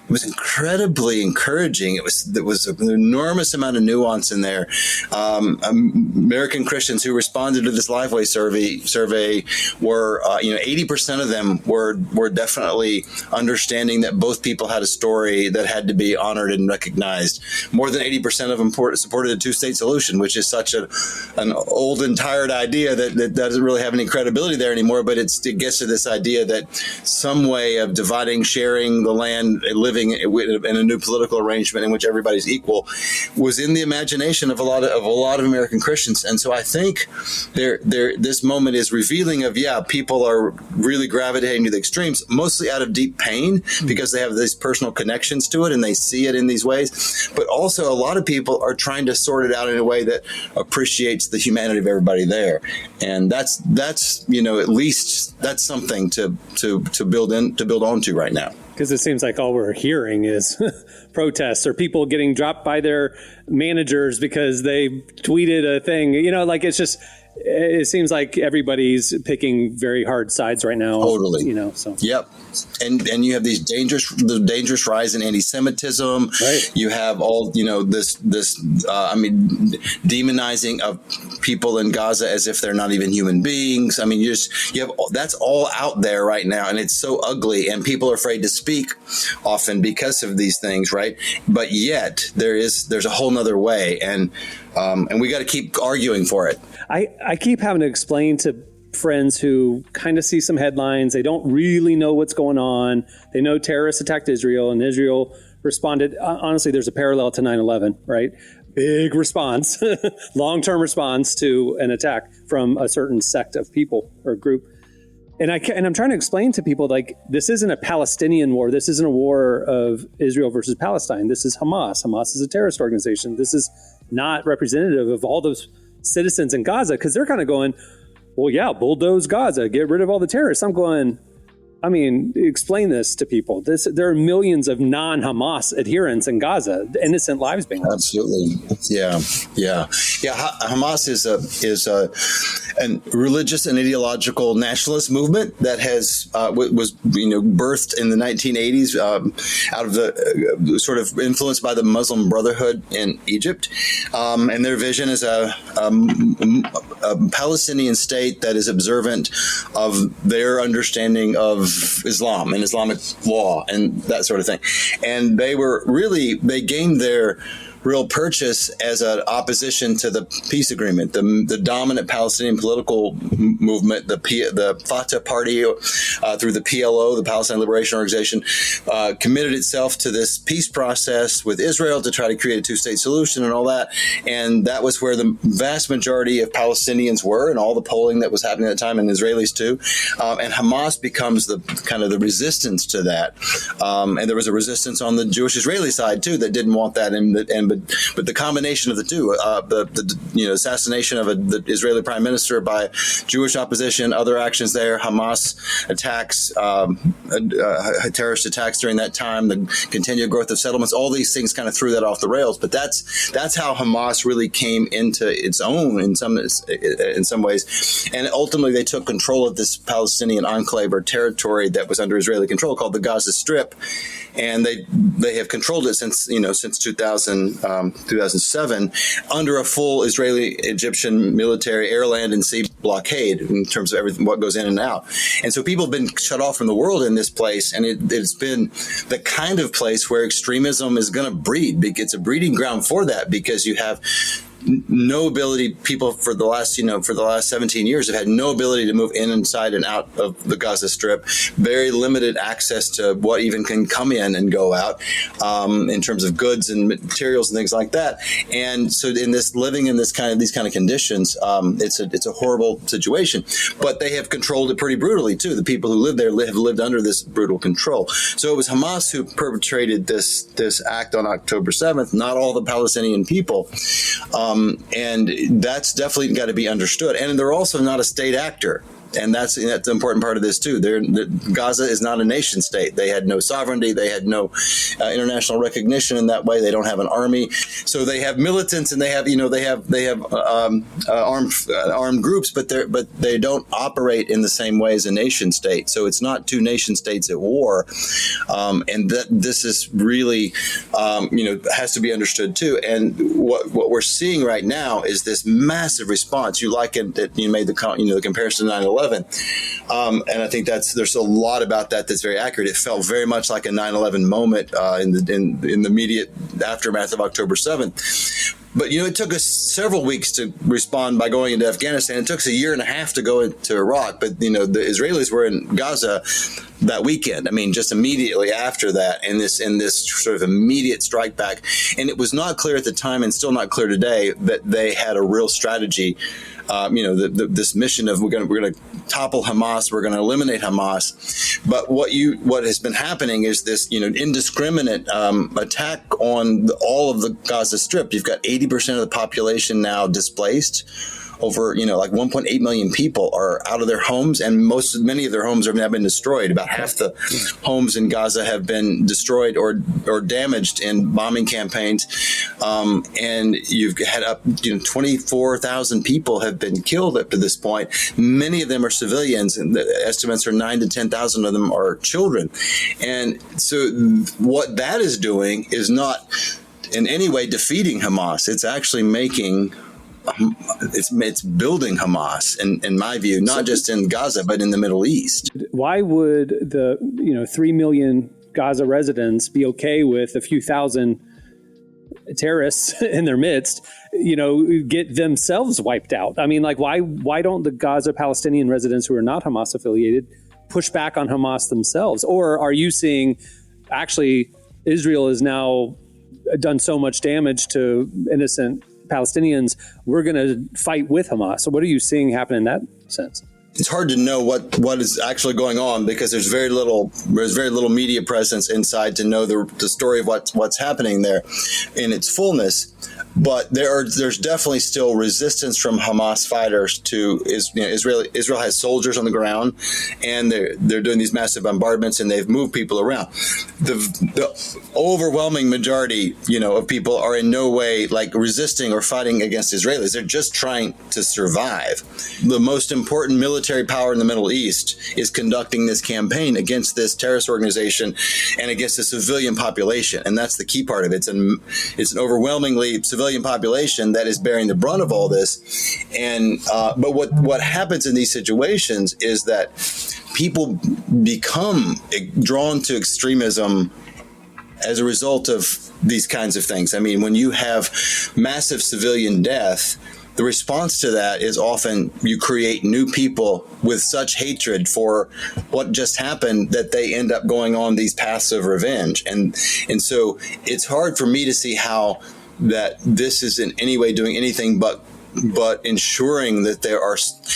It was incredibly encouraging. There was an enormous amount of nuance in there. American Christians who responded to this Lifeway survey were, 80% of them were definitely understanding that both people had a story that had to be honored and recognized. More than 80% of them supported a two-state solution, which is such an old and tired idea that doesn't really have any credibility there anymore. But it gets to this idea that some way of dividing, sharing the land, living in a new political arrangement in which everybody's equal was in the imagination of a lot of American Christians. And so I think this moment is revealing of, people are really gravitating to the extremes, mostly out of deep pain because they have these personal connections to it and they see it in these ways. But also a lot of people are trying to sort it out in a way that appreciates the humanity of everybody there. And that's at least that's something to build onto right now. Because it seems like all we're hearing is protests or people getting dropped by their managers because they tweeted a thing. It seems like everybody's picking very hard sides right now. Totally. So. Yep. And you have the dangerous rise in anti-Semitism. Right. You have all, this demonizing of people in Gaza as if they're not even human beings. I mean, that's all out there right now. And it's so ugly, and people are afraid to speak often because of these things. Right. But yet there's a whole nother way. And we got to keep arguing for it. I keep having to explain to friends who kind of see some headlines. They don't really know what's going on. They know terrorists attacked Israel and Israel responded. Honestly, there's a parallel to 9/11, right? Big response, long-term response to an attack from a certain sect of people or group. And I'm trying to explain to people, like, this isn't a Palestinian war. This isn't a war of Israel versus Palestine. This is Hamas. Hamas is a terrorist organization. This is not representative of all those citizens in Gaza, because they're kind of going, well, yeah, bulldoze Gaza, get rid of all the terrorists. I'm going, explain this to people. There are millions of non-Hamas adherents in Gaza, innocent lives being lost. Absolutely, yeah. Hamas is a religious and ideological nationalist movement that was birthed in the 1980s out of the sort of influenced by the Muslim Brotherhood in Egypt, and their vision is a Palestinian state that is observant of their understanding of Islam and Islamic law and that sort of thing. And they gained their real purchase as an opposition to the peace agreement. The dominant Palestinian political movement, the Fatah party through the PLO, the Palestine Liberation Organization, committed itself to this peace process with Israel to try to create a two-state solution and all that. And that was where the vast majority of Palestinians were, and all the polling that was happening at the time, and Israelis too. And Hamas becomes the kind of the resistance to that. And there was a resistance on the Jewish-Israeli side too that didn't want that, but the combination of the two, the assassination of the Israeli prime minister by Jewish opposition, other actions there, Hamas attacks, terrorist attacks during that time, the continued growth of settlements, all these things kind of threw that off the rails. But that's how Hamas really came into its own in some ways, and ultimately they took control of this Palestinian enclave or territory that was under Israeli control called the Gaza Strip. And they have controlled it since 2000, 2007, under a full Israeli-Egyptian military air, land, and sea blockade in terms of everything, what goes in and out. And so people have been shut off from the world in this place, and it's been the kind of place where extremism is going to breed. It's a breeding ground for that, because you have no ability. People for the last 17 years have had no ability to move inside and out of the Gaza Strip. Very limited access to what even can come in and go out in terms of goods and materials and things like that. And so, living in these kind of conditions, it's a horrible situation. But they have controlled it pretty brutally too. The people who live there have lived under this brutal control. So it was Hamas who perpetrated this act on October 7th, not all the Palestinian people. And that's definitely got to be understood. And they're also not a state actor. And that's an important part of this too. Gaza is not a nation state. They had no sovereignty. They had no international recognition in that way. They don't have an army. So they have militants, and they have armed groups, but they don't operate in the same way as a nation state. So it's not two nation states at war, and this is really has to be understood too. And what we're seeing right now is this massive response. You likened it. You made the comparison to 9/11. And I think there's a lot about that that's very accurate. It felt very much like a 9/11 moment in the immediate aftermath of October 7th. But, it took us several weeks to respond by going into Afghanistan. It took us a year and a half to go into Iraq. But, the Israelis were in Gaza that weekend. I mean, just immediately after that, in this sort of immediate strike back. And it was not clear at the time, and still not clear today, that they had a real strategy. This mission of we're going to topple Hamas, we're going to eliminate Hamas. But what has been happening is this indiscriminate attack on all of the Gaza Strip. You've got 80% of the population now displaced. Over, like 1.8 million people are out of their homes, and many of their homes have now been destroyed. About half the homes in Gaza have been destroyed or damaged in bombing campaigns. And you've had up, 24,000 people have been killed up to this point. Many of them are civilians, and the estimates are 9,000 to 10,000 of them are children. And so what that is doing is not in any way defeating Hamas. It's actually it's building Hamas, in my view, not just in Gaza, but in the Middle East. Why would the 3 million Gaza residents be okay with a few thousand terrorists in their midst, get themselves wiped out? I mean, why don't the Gaza Palestinian residents who are not Hamas affiliated push back on Hamas themselves? Or are you seeing actually Israel has now done so much damage to innocent Palestinians, we're going to fight with Hamas? So what are you seeing happen in that sense? It's hard to know what is actually going on, because there's very little media presence inside to know the story of what's happening there in its fullness. But there's definitely still resistance from Hamas fighters to Israel. Israel has soldiers on the ground, and they're doing these massive bombardments, and they've moved people around. The overwhelming majority, of people are in no way resisting or fighting against Israelis. They're just trying to survive. The most important military power in the Middle East is conducting this campaign against this terrorist organization and against the civilian population, and that's the key part of it. It's an overwhelmingly civilian population that is bearing the brunt of all this. And but what happens in these situations is that people become drawn to extremism as a result of these kinds of things. I mean, when you have massive civilian death, the response to that is often you create new people with such hatred for what just happened that they end up going on these paths of revenge. And so it's hard for me to see how that this is in any way doing anything but ensuring that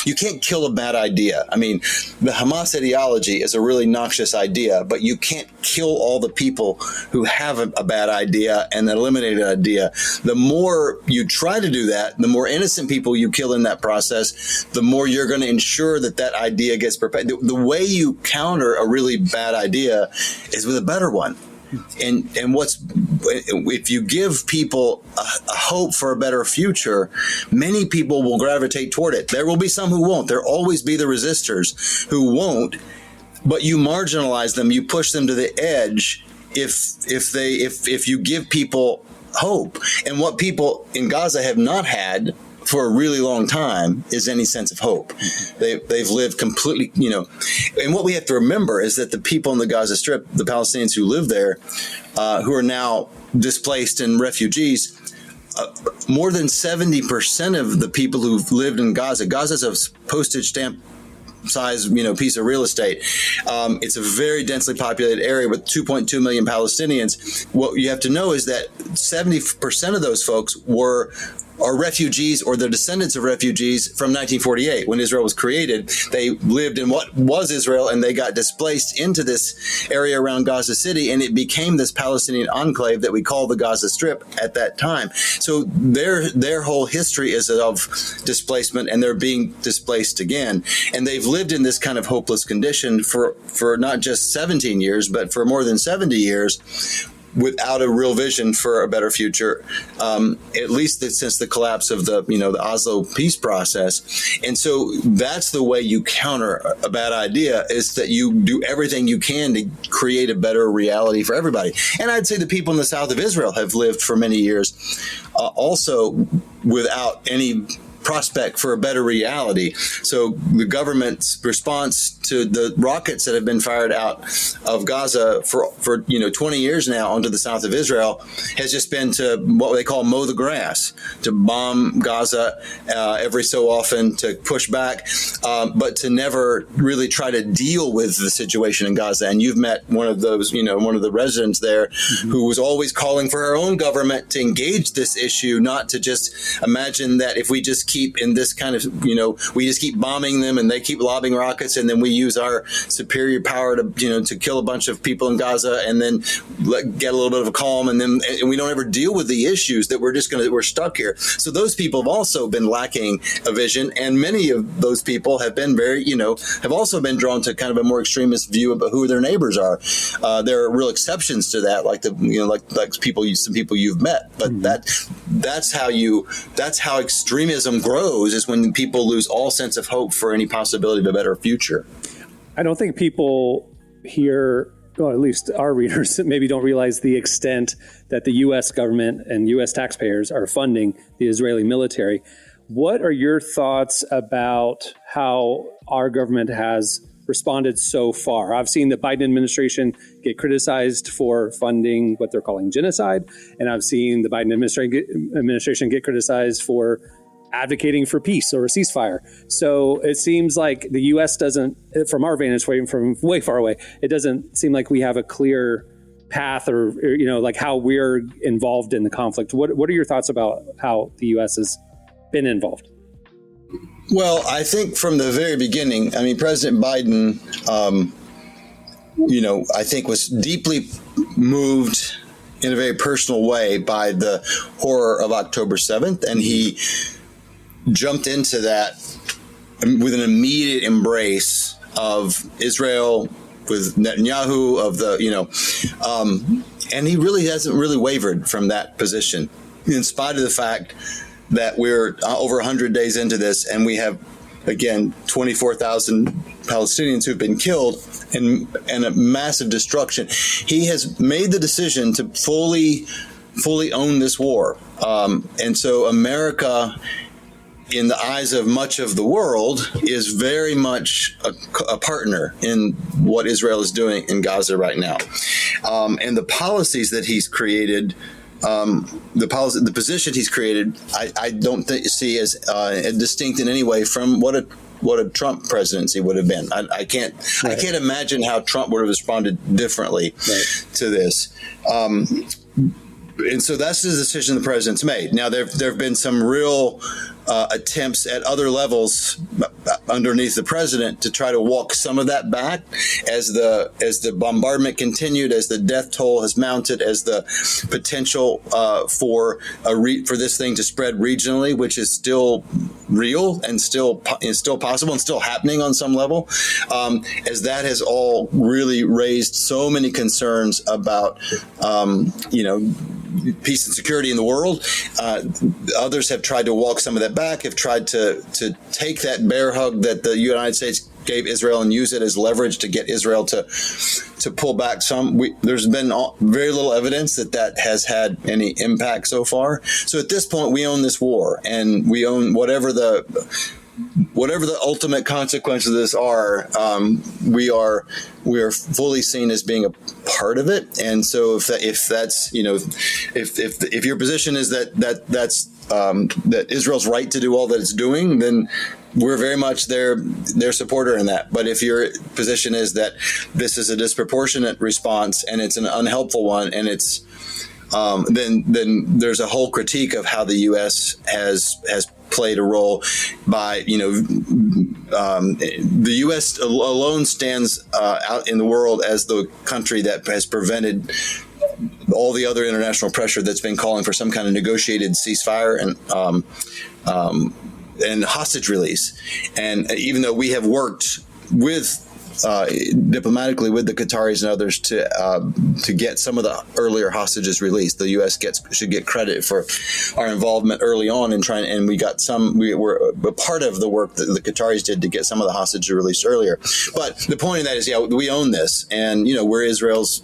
you can't kill a bad idea. I mean, the Hamas ideology is a really noxious idea, but you can't kill all the people who have a bad idea and eliminate an idea. The more you try to do that, the more innocent people you kill in that process, the more you're going to ensure that idea gets perpetuated. The way you counter a really bad idea is with a better one. And if you give people a hope for a better future, many people will gravitate toward it. There will be some who won't. There'll always be the resistors who won't. But you marginalize them. You push them to the edge if you give people hope. And what people in Gaza have not had for a really long time is any sense of hope. They've lived completely, and what we have to remember is that the people in the Gaza Strip, the Palestinians who live there, who are now displaced and refugees, more than 70% of the people who've lived in Gaza's a postage stamp size, piece of real estate. It's a very densely populated area with 2.2 million Palestinians. What you have to know is that 70% of those folks are refugees or the descendants of refugees from 1948 when Israel was created. They lived in what was Israel and they got displaced into this area around Gaza City, and it became this Palestinian enclave that we call the Gaza Strip at that time. So their whole history is of displacement, and they're being displaced again. And they've lived in this kind of hopeless condition for not just 17 years, but for more than 70 years, without a real vision for a better future, at least since the collapse of the Oslo peace process. And so that's the way you counter a bad idea, is that you do everything you can to create a better reality for everybody. And I'd say the people in the south of Israel have lived for many years also without any prospect for a better reality. So the government's response to the rockets that have been fired out of Gaza for 20 years now onto the south of Israel has just been to what they call mow the grass, to bomb Gaza every so often, to push back, but to never really try to deal with the situation in Gaza. And you've met one of those, one of the residents there who was always calling for her own government to engage this issue, not to just imagine that if we just keep in this kind of, we just keep bombing them and they keep lobbing rockets, and then we use our superior power to kill a bunch of people in Gaza and then get a little bit of a calm, and we don't ever deal with the issues that we're stuck here. So those people have also been lacking a vision, and many of those people have been have also been drawn to kind of a more extremist view about who their neighbors are. There are real exceptions to that, like some people you've met, but that's how extremism grows, is when people lose all sense of hope for any possibility of a better future. I don't think people here, or at least our readers, maybe don't realize the extent that the U.S. government and U.S. taxpayers are funding the Israeli military. What are your thoughts about how our government has responded so far? I've seen the Biden administration get criticized for funding what they're calling genocide, and I've seen the Biden administration get criticized for advocating for peace or a ceasefire. So it seems like the U.S. doesn't, from our vantage point, from way far away, it doesn't seem like we have a clear path or like how we're involved in the conflict. What are your thoughts about how the U.S. has been involved? Well, I think from the very beginning, President Biden, I think was deeply moved in a very personal way by the horror of October 7th, and he jumped into that with an immediate embrace of Israel, with Netanyahu, and he really hasn't really wavered from that position, in spite of the fact that we're over 100 days into this, and we have, again, 24,000 Palestinians who've been killed and a massive destruction. He has made the decision to fully own this war. And so America, in the eyes of much of the world, is very much a partner in what Israel is doing in Gaza right now. And the policies that he's created, the position he's created, I don't see as distinct in any way from what a Trump presidency would have been. I can't imagine how Trump would have responded differently to this. And so that's the decision the president's made. Now, there have been some real attempts at other levels underneath the president to try to walk some of that back as the bombardment continued, as the death toll has mounted, as the potential for this thing to spread regionally, which is still real and still possible and still happening on some level, as that has all really raised so many concerns about peace and security in the world. Others have tried to walk some of that back, have tried to take that bear hug that the United States gave Israel and use it as leverage to get Israel to to pull back some. There's been very little evidence that has had any impact so far. So at this point, we own this war, and we own whatever the ultimate consequences of this are. We are fully seen as being a part of it. And so if that's, you know, if your position is that's that Israel's right to do all that it's doing, then we're very much their supporter in that. But if your position is that this is a disproportionate response and it's an unhelpful one, and it's then there's a whole critique of how the U.S. has played a role by, you know, the U.S. alone stands out in the world as the country that has prevented all the other international pressure that's been calling for some kind of negotiated ceasefire and hostage release. And even though we have worked with diplomatically with the Qataris and others to get some of the earlier hostages released, the U.S. should get credit for our involvement early on in trying. And we were a part of the work that the Qataris did to get some of the hostages released earlier. But the point of that is, we own this, and you know, we're Israel's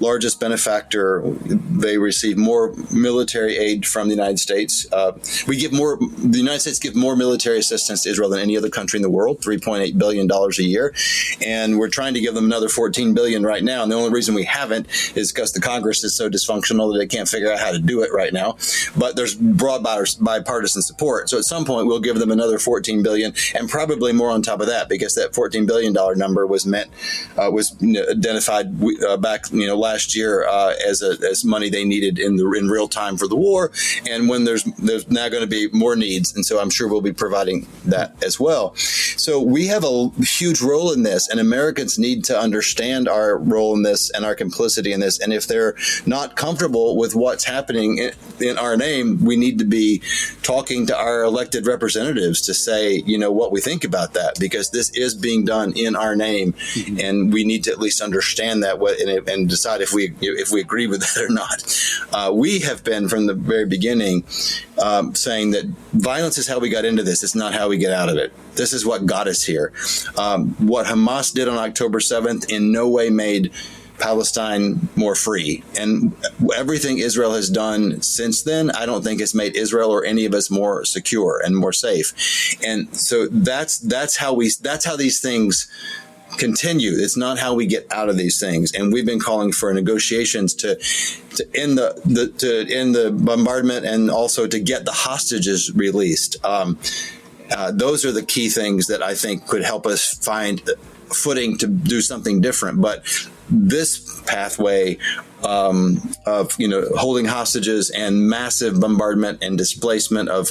largest benefactor. They receive more military aid from the United States. The United States gives more military assistance to Israel than any other country in the world, $3.8 billion a year. And we're trying to give them another $14 billion right now. And the only reason we haven't is because the Congress is so dysfunctional that they can't figure out how to do it right now. But there's broad bipartisan support. So at some point, we'll give them another $14 billion and probably more on top of that, because that $14 billion number was identified back, you know, last year as money they needed in real time for the war, and when there's now going to be more needs, and so I'm sure we'll be providing that as well. So we have a huge role in this, and Americans need to understand our role in this and our complicity in this. And if they're not comfortable with what's happening in our name, we need to be talking to our elected representatives to say, you know, what we think about that, because this is being done in our name, and we need to at least understand that and decide if we agree with that or not. We have been from the very beginning saying that violence is how we got into this. It's not how we get out of it. This is what got us here. What Hamas did on October 7th in no way made Palestine more free. And everything Israel has done since then, I don't think has made Israel or any of us more secure and more safe. And so that's how these things continue. It's not how we get out of these things. And we've been calling for negotiations to end the bombardment, and also to get the hostages released. Those are the key things that I think could help us find footing to do something different. But this pathway of, you know, holding hostages and massive bombardment and displacement of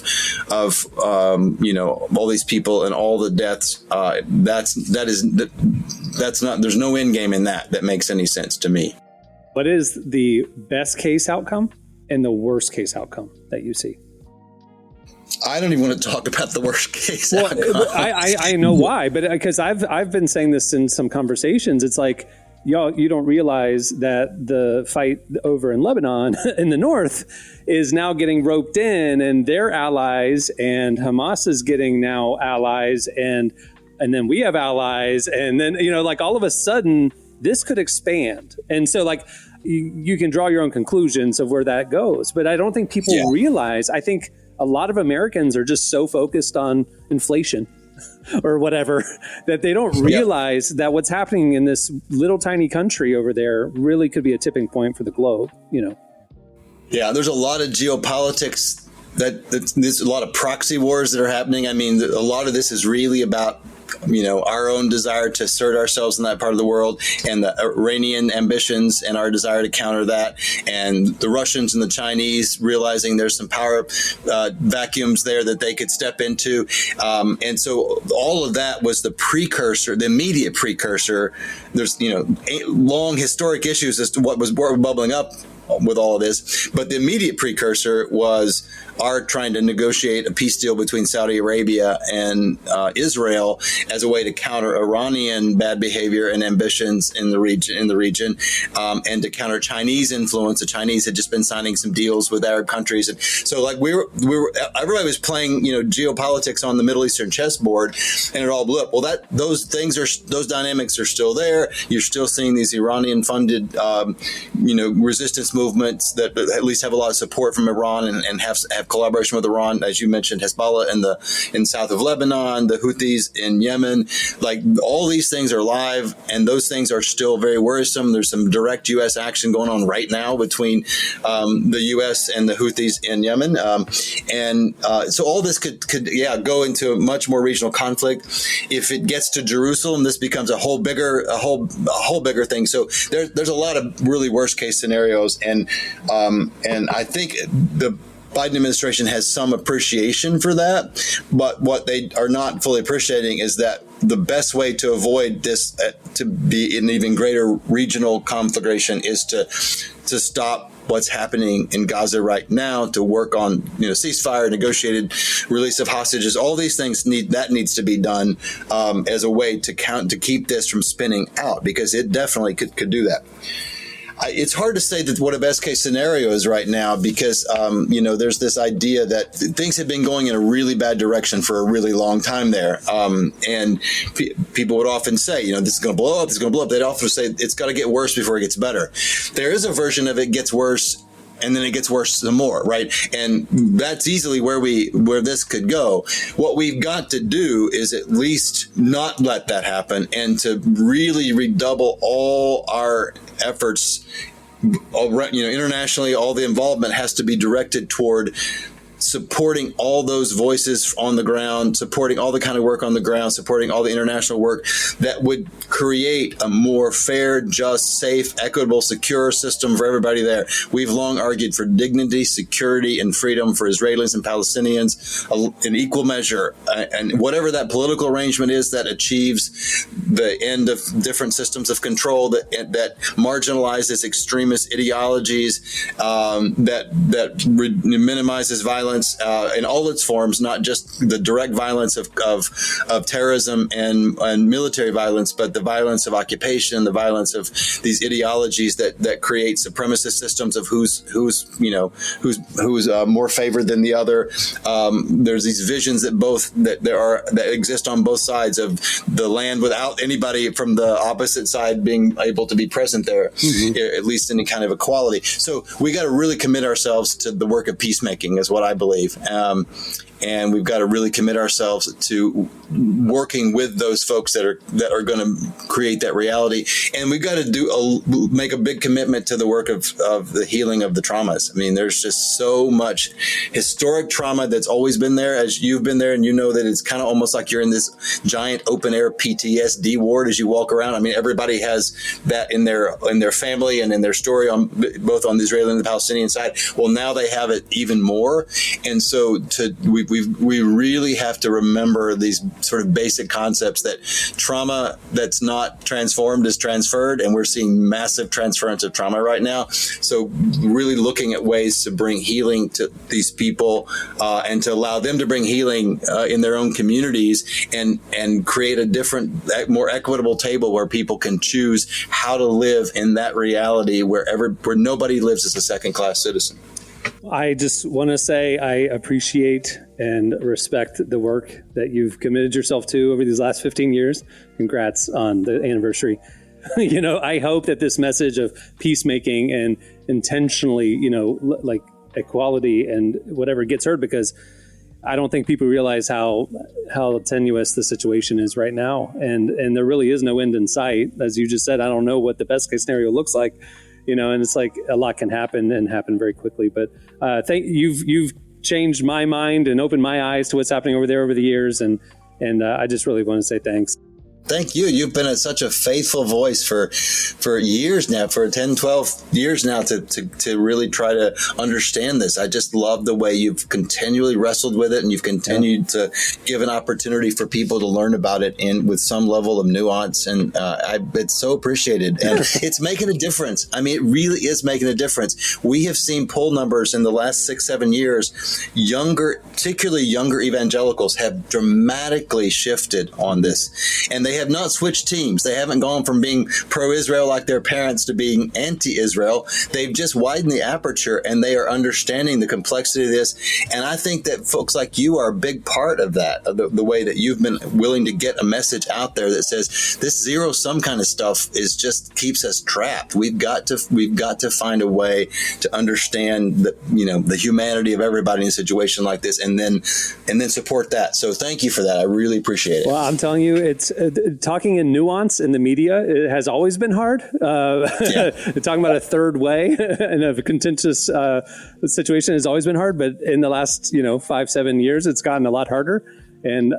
you know, all these people and all the deaths, that's not, there's no end game in that makes any sense to me. What is the best case outcome and the worst case outcome that you see? I don't even want to talk about the worst case outcome. I know why, but because I've been saying this in some conversations. It's like, y'all, you don't realize that the fight over in Lebanon in the north is now getting roped in, and they're allies, and Hamas is getting now allies, and then we have allies, and then, you know, like, all of a sudden this could expand. And so, like, you can draw your own conclusions of where that goes, but I don't think people realize. I think a lot of Americans are just so focused on inflation or whatever that they don't realize that what's happening in this little tiny country over there really could be a tipping point for the globe, you know? Yeah, there's a lot of geopolitics there's a lot of proxy wars that are happening. I mean, a lot of this is really about, you know, our own desire to assert ourselves in that part of the world, and the Iranian ambitions and our desire to counter that, and the Russians and the Chinese realizing there's some power vacuums there that they could step into. And so all of that was the precursor, the immediate precursor. There's, you know, long historic issues as to what was bubbling up with all of this. But the immediate precursor was our trying to negotiate a peace deal between Saudi Arabia and Israel as a way to counter Iranian bad behavior and ambitions in the region, and to counter Chinese influence. The Chinese had just been signing some deals with Arab countries, and so like we were everybody was playing geopolitics on the Middle Eastern chessboard, and it all blew up. Well, those dynamics are still there. You're still seeing these Iranian funded resistance movements that at least have a lot of support from Iran and have collaboration with Iran, as you mentioned, Hezbollah in south of Lebanon, the Houthis in Yemen. Like, all these things are live, and those things are still very worrisome. There's some direct U.S. action going on right now between the U.S. and the Houthis in Yemen, so all this could go into a much more regional conflict. If it gets to Jerusalem, this becomes a whole bigger thing. So there's a lot of really worst case scenarios, and I think the Biden administration has some appreciation for that, but what they are not fully appreciating is that the best way to avoid this to be an even greater regional conflagration is to stop what's happening in Gaza right now, to work on ceasefire, negotiated release of hostages. All these things needs to be done as a way to keep this from spinning out, because it definitely could do that. It's hard to say that what a best case scenario is right now, because there's this idea that things have been going in a really bad direction for a really long time there, and people would often say, this is going to blow up, this is going to blow up. They'd often say it's got to get worse before it gets better. There is a version of it gets worse, and then it gets worse some more, right? And that's easily where this could go. What we've got to do is at least not let that happen, and to really redouble all our efforts, internationally. All the involvement has to be directed toward supporting all those voices on the ground, supporting all the kind of work on the ground, supporting all the international work that would create a more fair, just, safe, equitable, secure system for everybody there. We've long argued for dignity, security, and freedom for Israelis and Palestinians in equal measure. And whatever that political arrangement is that achieves the end of different systems of control, that marginalizes extremist ideologies, that minimizes violence in all its forms, not just the direct violence of terrorism and military violence, but the violence of occupation, the violence of these ideologies that create supremacist systems of who's more favored than the other. There's these visions that exist on both sides of the land, without anybody from the opposite side being able to be present there, at least in any kind of equality. So we got to really commit ourselves to the work of peacemaking, is what I believe. And we've got to really commit ourselves to working with those folks that are going to create that reality. And we've got to make a big commitment to the work of the healing of the traumas. I mean, there's just so much historic trauma that's always been there, as you've been there, and that it's kind of almost like you're in this giant open air PTSD ward as you walk around. I mean, everybody has that in their family and in their story, both on the Israeli and the Palestinian side. Well, now they have it even more, and so we really have to remember these sort of basic concepts, that trauma that's not transformed is transferred, and we're seeing massive transference of trauma right now. So really looking at ways to bring healing to these people, and to allow them to bring healing in their own communities, and create a different, more equitable table where people can choose how to live in that reality where nobody lives as a second-class citizen. I just want to say I appreciate and respect the work that you've committed yourself to over these last 15 years. Congrats on the anniversary. I hope that this message of peacemaking and intentionally, like equality and whatever gets heard, because I don't think people realize how tenuous the situation is right now. And there really is no end in sight. As you just said, I don't know what the best case scenario looks like. And it's like a lot can happen and happen very quickly. But you've changed my mind and opened my eyes to what's happening over there over the years. And I just really want to say thanks. Thank you. You've been such a faithful voice for years now, for 10, 12 years now to really try to understand this. I just love the way you've continually wrestled with it, and you've continued to give an opportunity for people to learn about it and with some level of nuance. And it's so appreciated. And it's making a difference. I mean, it really is making a difference. We have seen poll numbers in the last 6-7 years. Particularly younger evangelicals have dramatically shifted on this. And they have not switched teams. They haven't gone from being pro-Israel like their parents to being anti-Israel. They've just widened the aperture, and they are understanding the complexity of this. And I think that folks like you are a big part of that, of the way that you've been willing to get a message out there that says this zero-sum kind of stuff is just keeps us trapped. We've got to find a way to understand the humanity of everybody in a situation like this, and then support that. So thank you for that. I really appreciate it. Well, I'm telling you, it's talking in nuance in the media. It has always been hard. Talking about a third way in a contentious situation has always been hard. But in the last 5-7 years, it's gotten a lot harder. And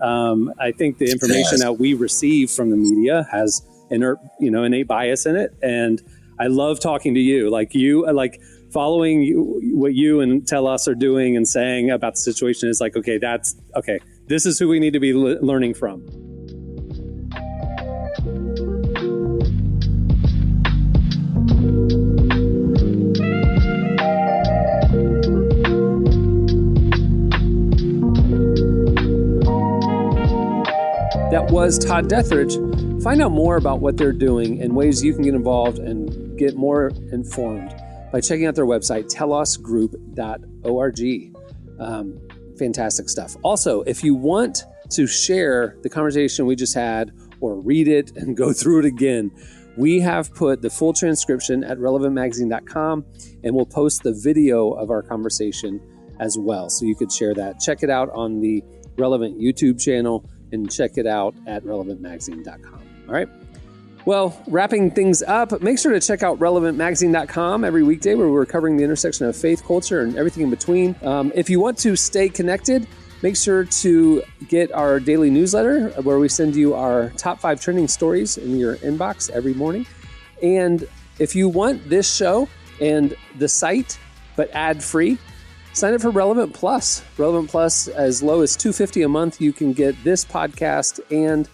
I think the information that we receive from the media has innate bias in it. And I love talking to you, following what you and Tell Us are doing and saying about the situation is like, okay, this is who we need to be learning from. That was Todd Deatherage. Find out more about what they're doing and ways you can get involved and get more informed by checking out their website, tellusgroup.org. Fantastic stuff. Also, if you want to share the conversation we just had or read it and go through it again, we have put the full transcription at relevantmagazine.com, and we'll post the video of our conversation as well. So you could share that. Check it out on the Relevant YouTube channel and check it out at relevantmagazine.com. All right. Well, wrapping things up, make sure to check out relevantmagazine.com every weekday, where we're covering the intersection of faith, culture, and everything in between. If you want to stay connected, make sure to get our daily newsletter, where we send you our top 5 trending stories in your inbox every morning. And if you want this show and the site, but ad-free, sign up for Relevant Plus. Relevant Plus, as low as $250 a month, you can get this podcast and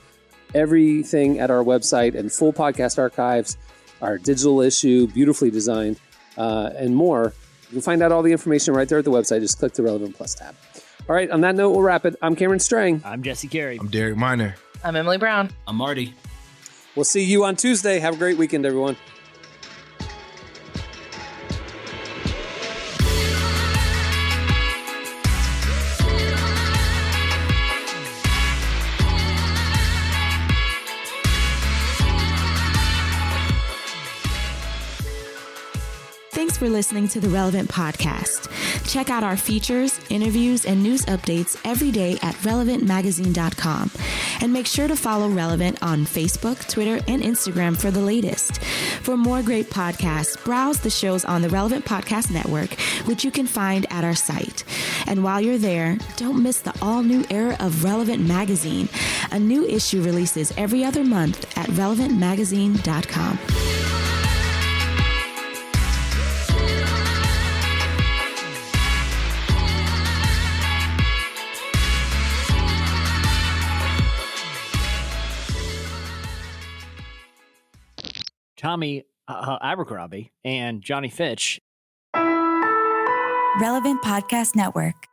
everything at our website, and full podcast archives, our digital issue, beautifully designed, and more. You can find out all the information right there at the website. Just click the Relevant Plus tab. All right, on that note, we'll wrap it. I'm Cameron Strang. I'm Jesse Carey. I'm Derek Miner. I'm Emily Brown. I'm Marty. We'll see you on Tuesday. Have a great weekend, everyone. Thanks for listening to the Relevant Podcast. Check out our features, interviews, and news updates every day at relevantmagazine.com. And make sure to follow Relevant on Facebook, Twitter, and Instagram for the latest. For more great podcasts, browse the shows on the Relevant Podcast Network, which you can find at our site. And while you're there, don't miss the all-new era of Relevant Magazine. A new issue releases every other month at relevantmagazine.com. Tommy Abercrombie and Johnny Fitch. Relevant Podcast Network.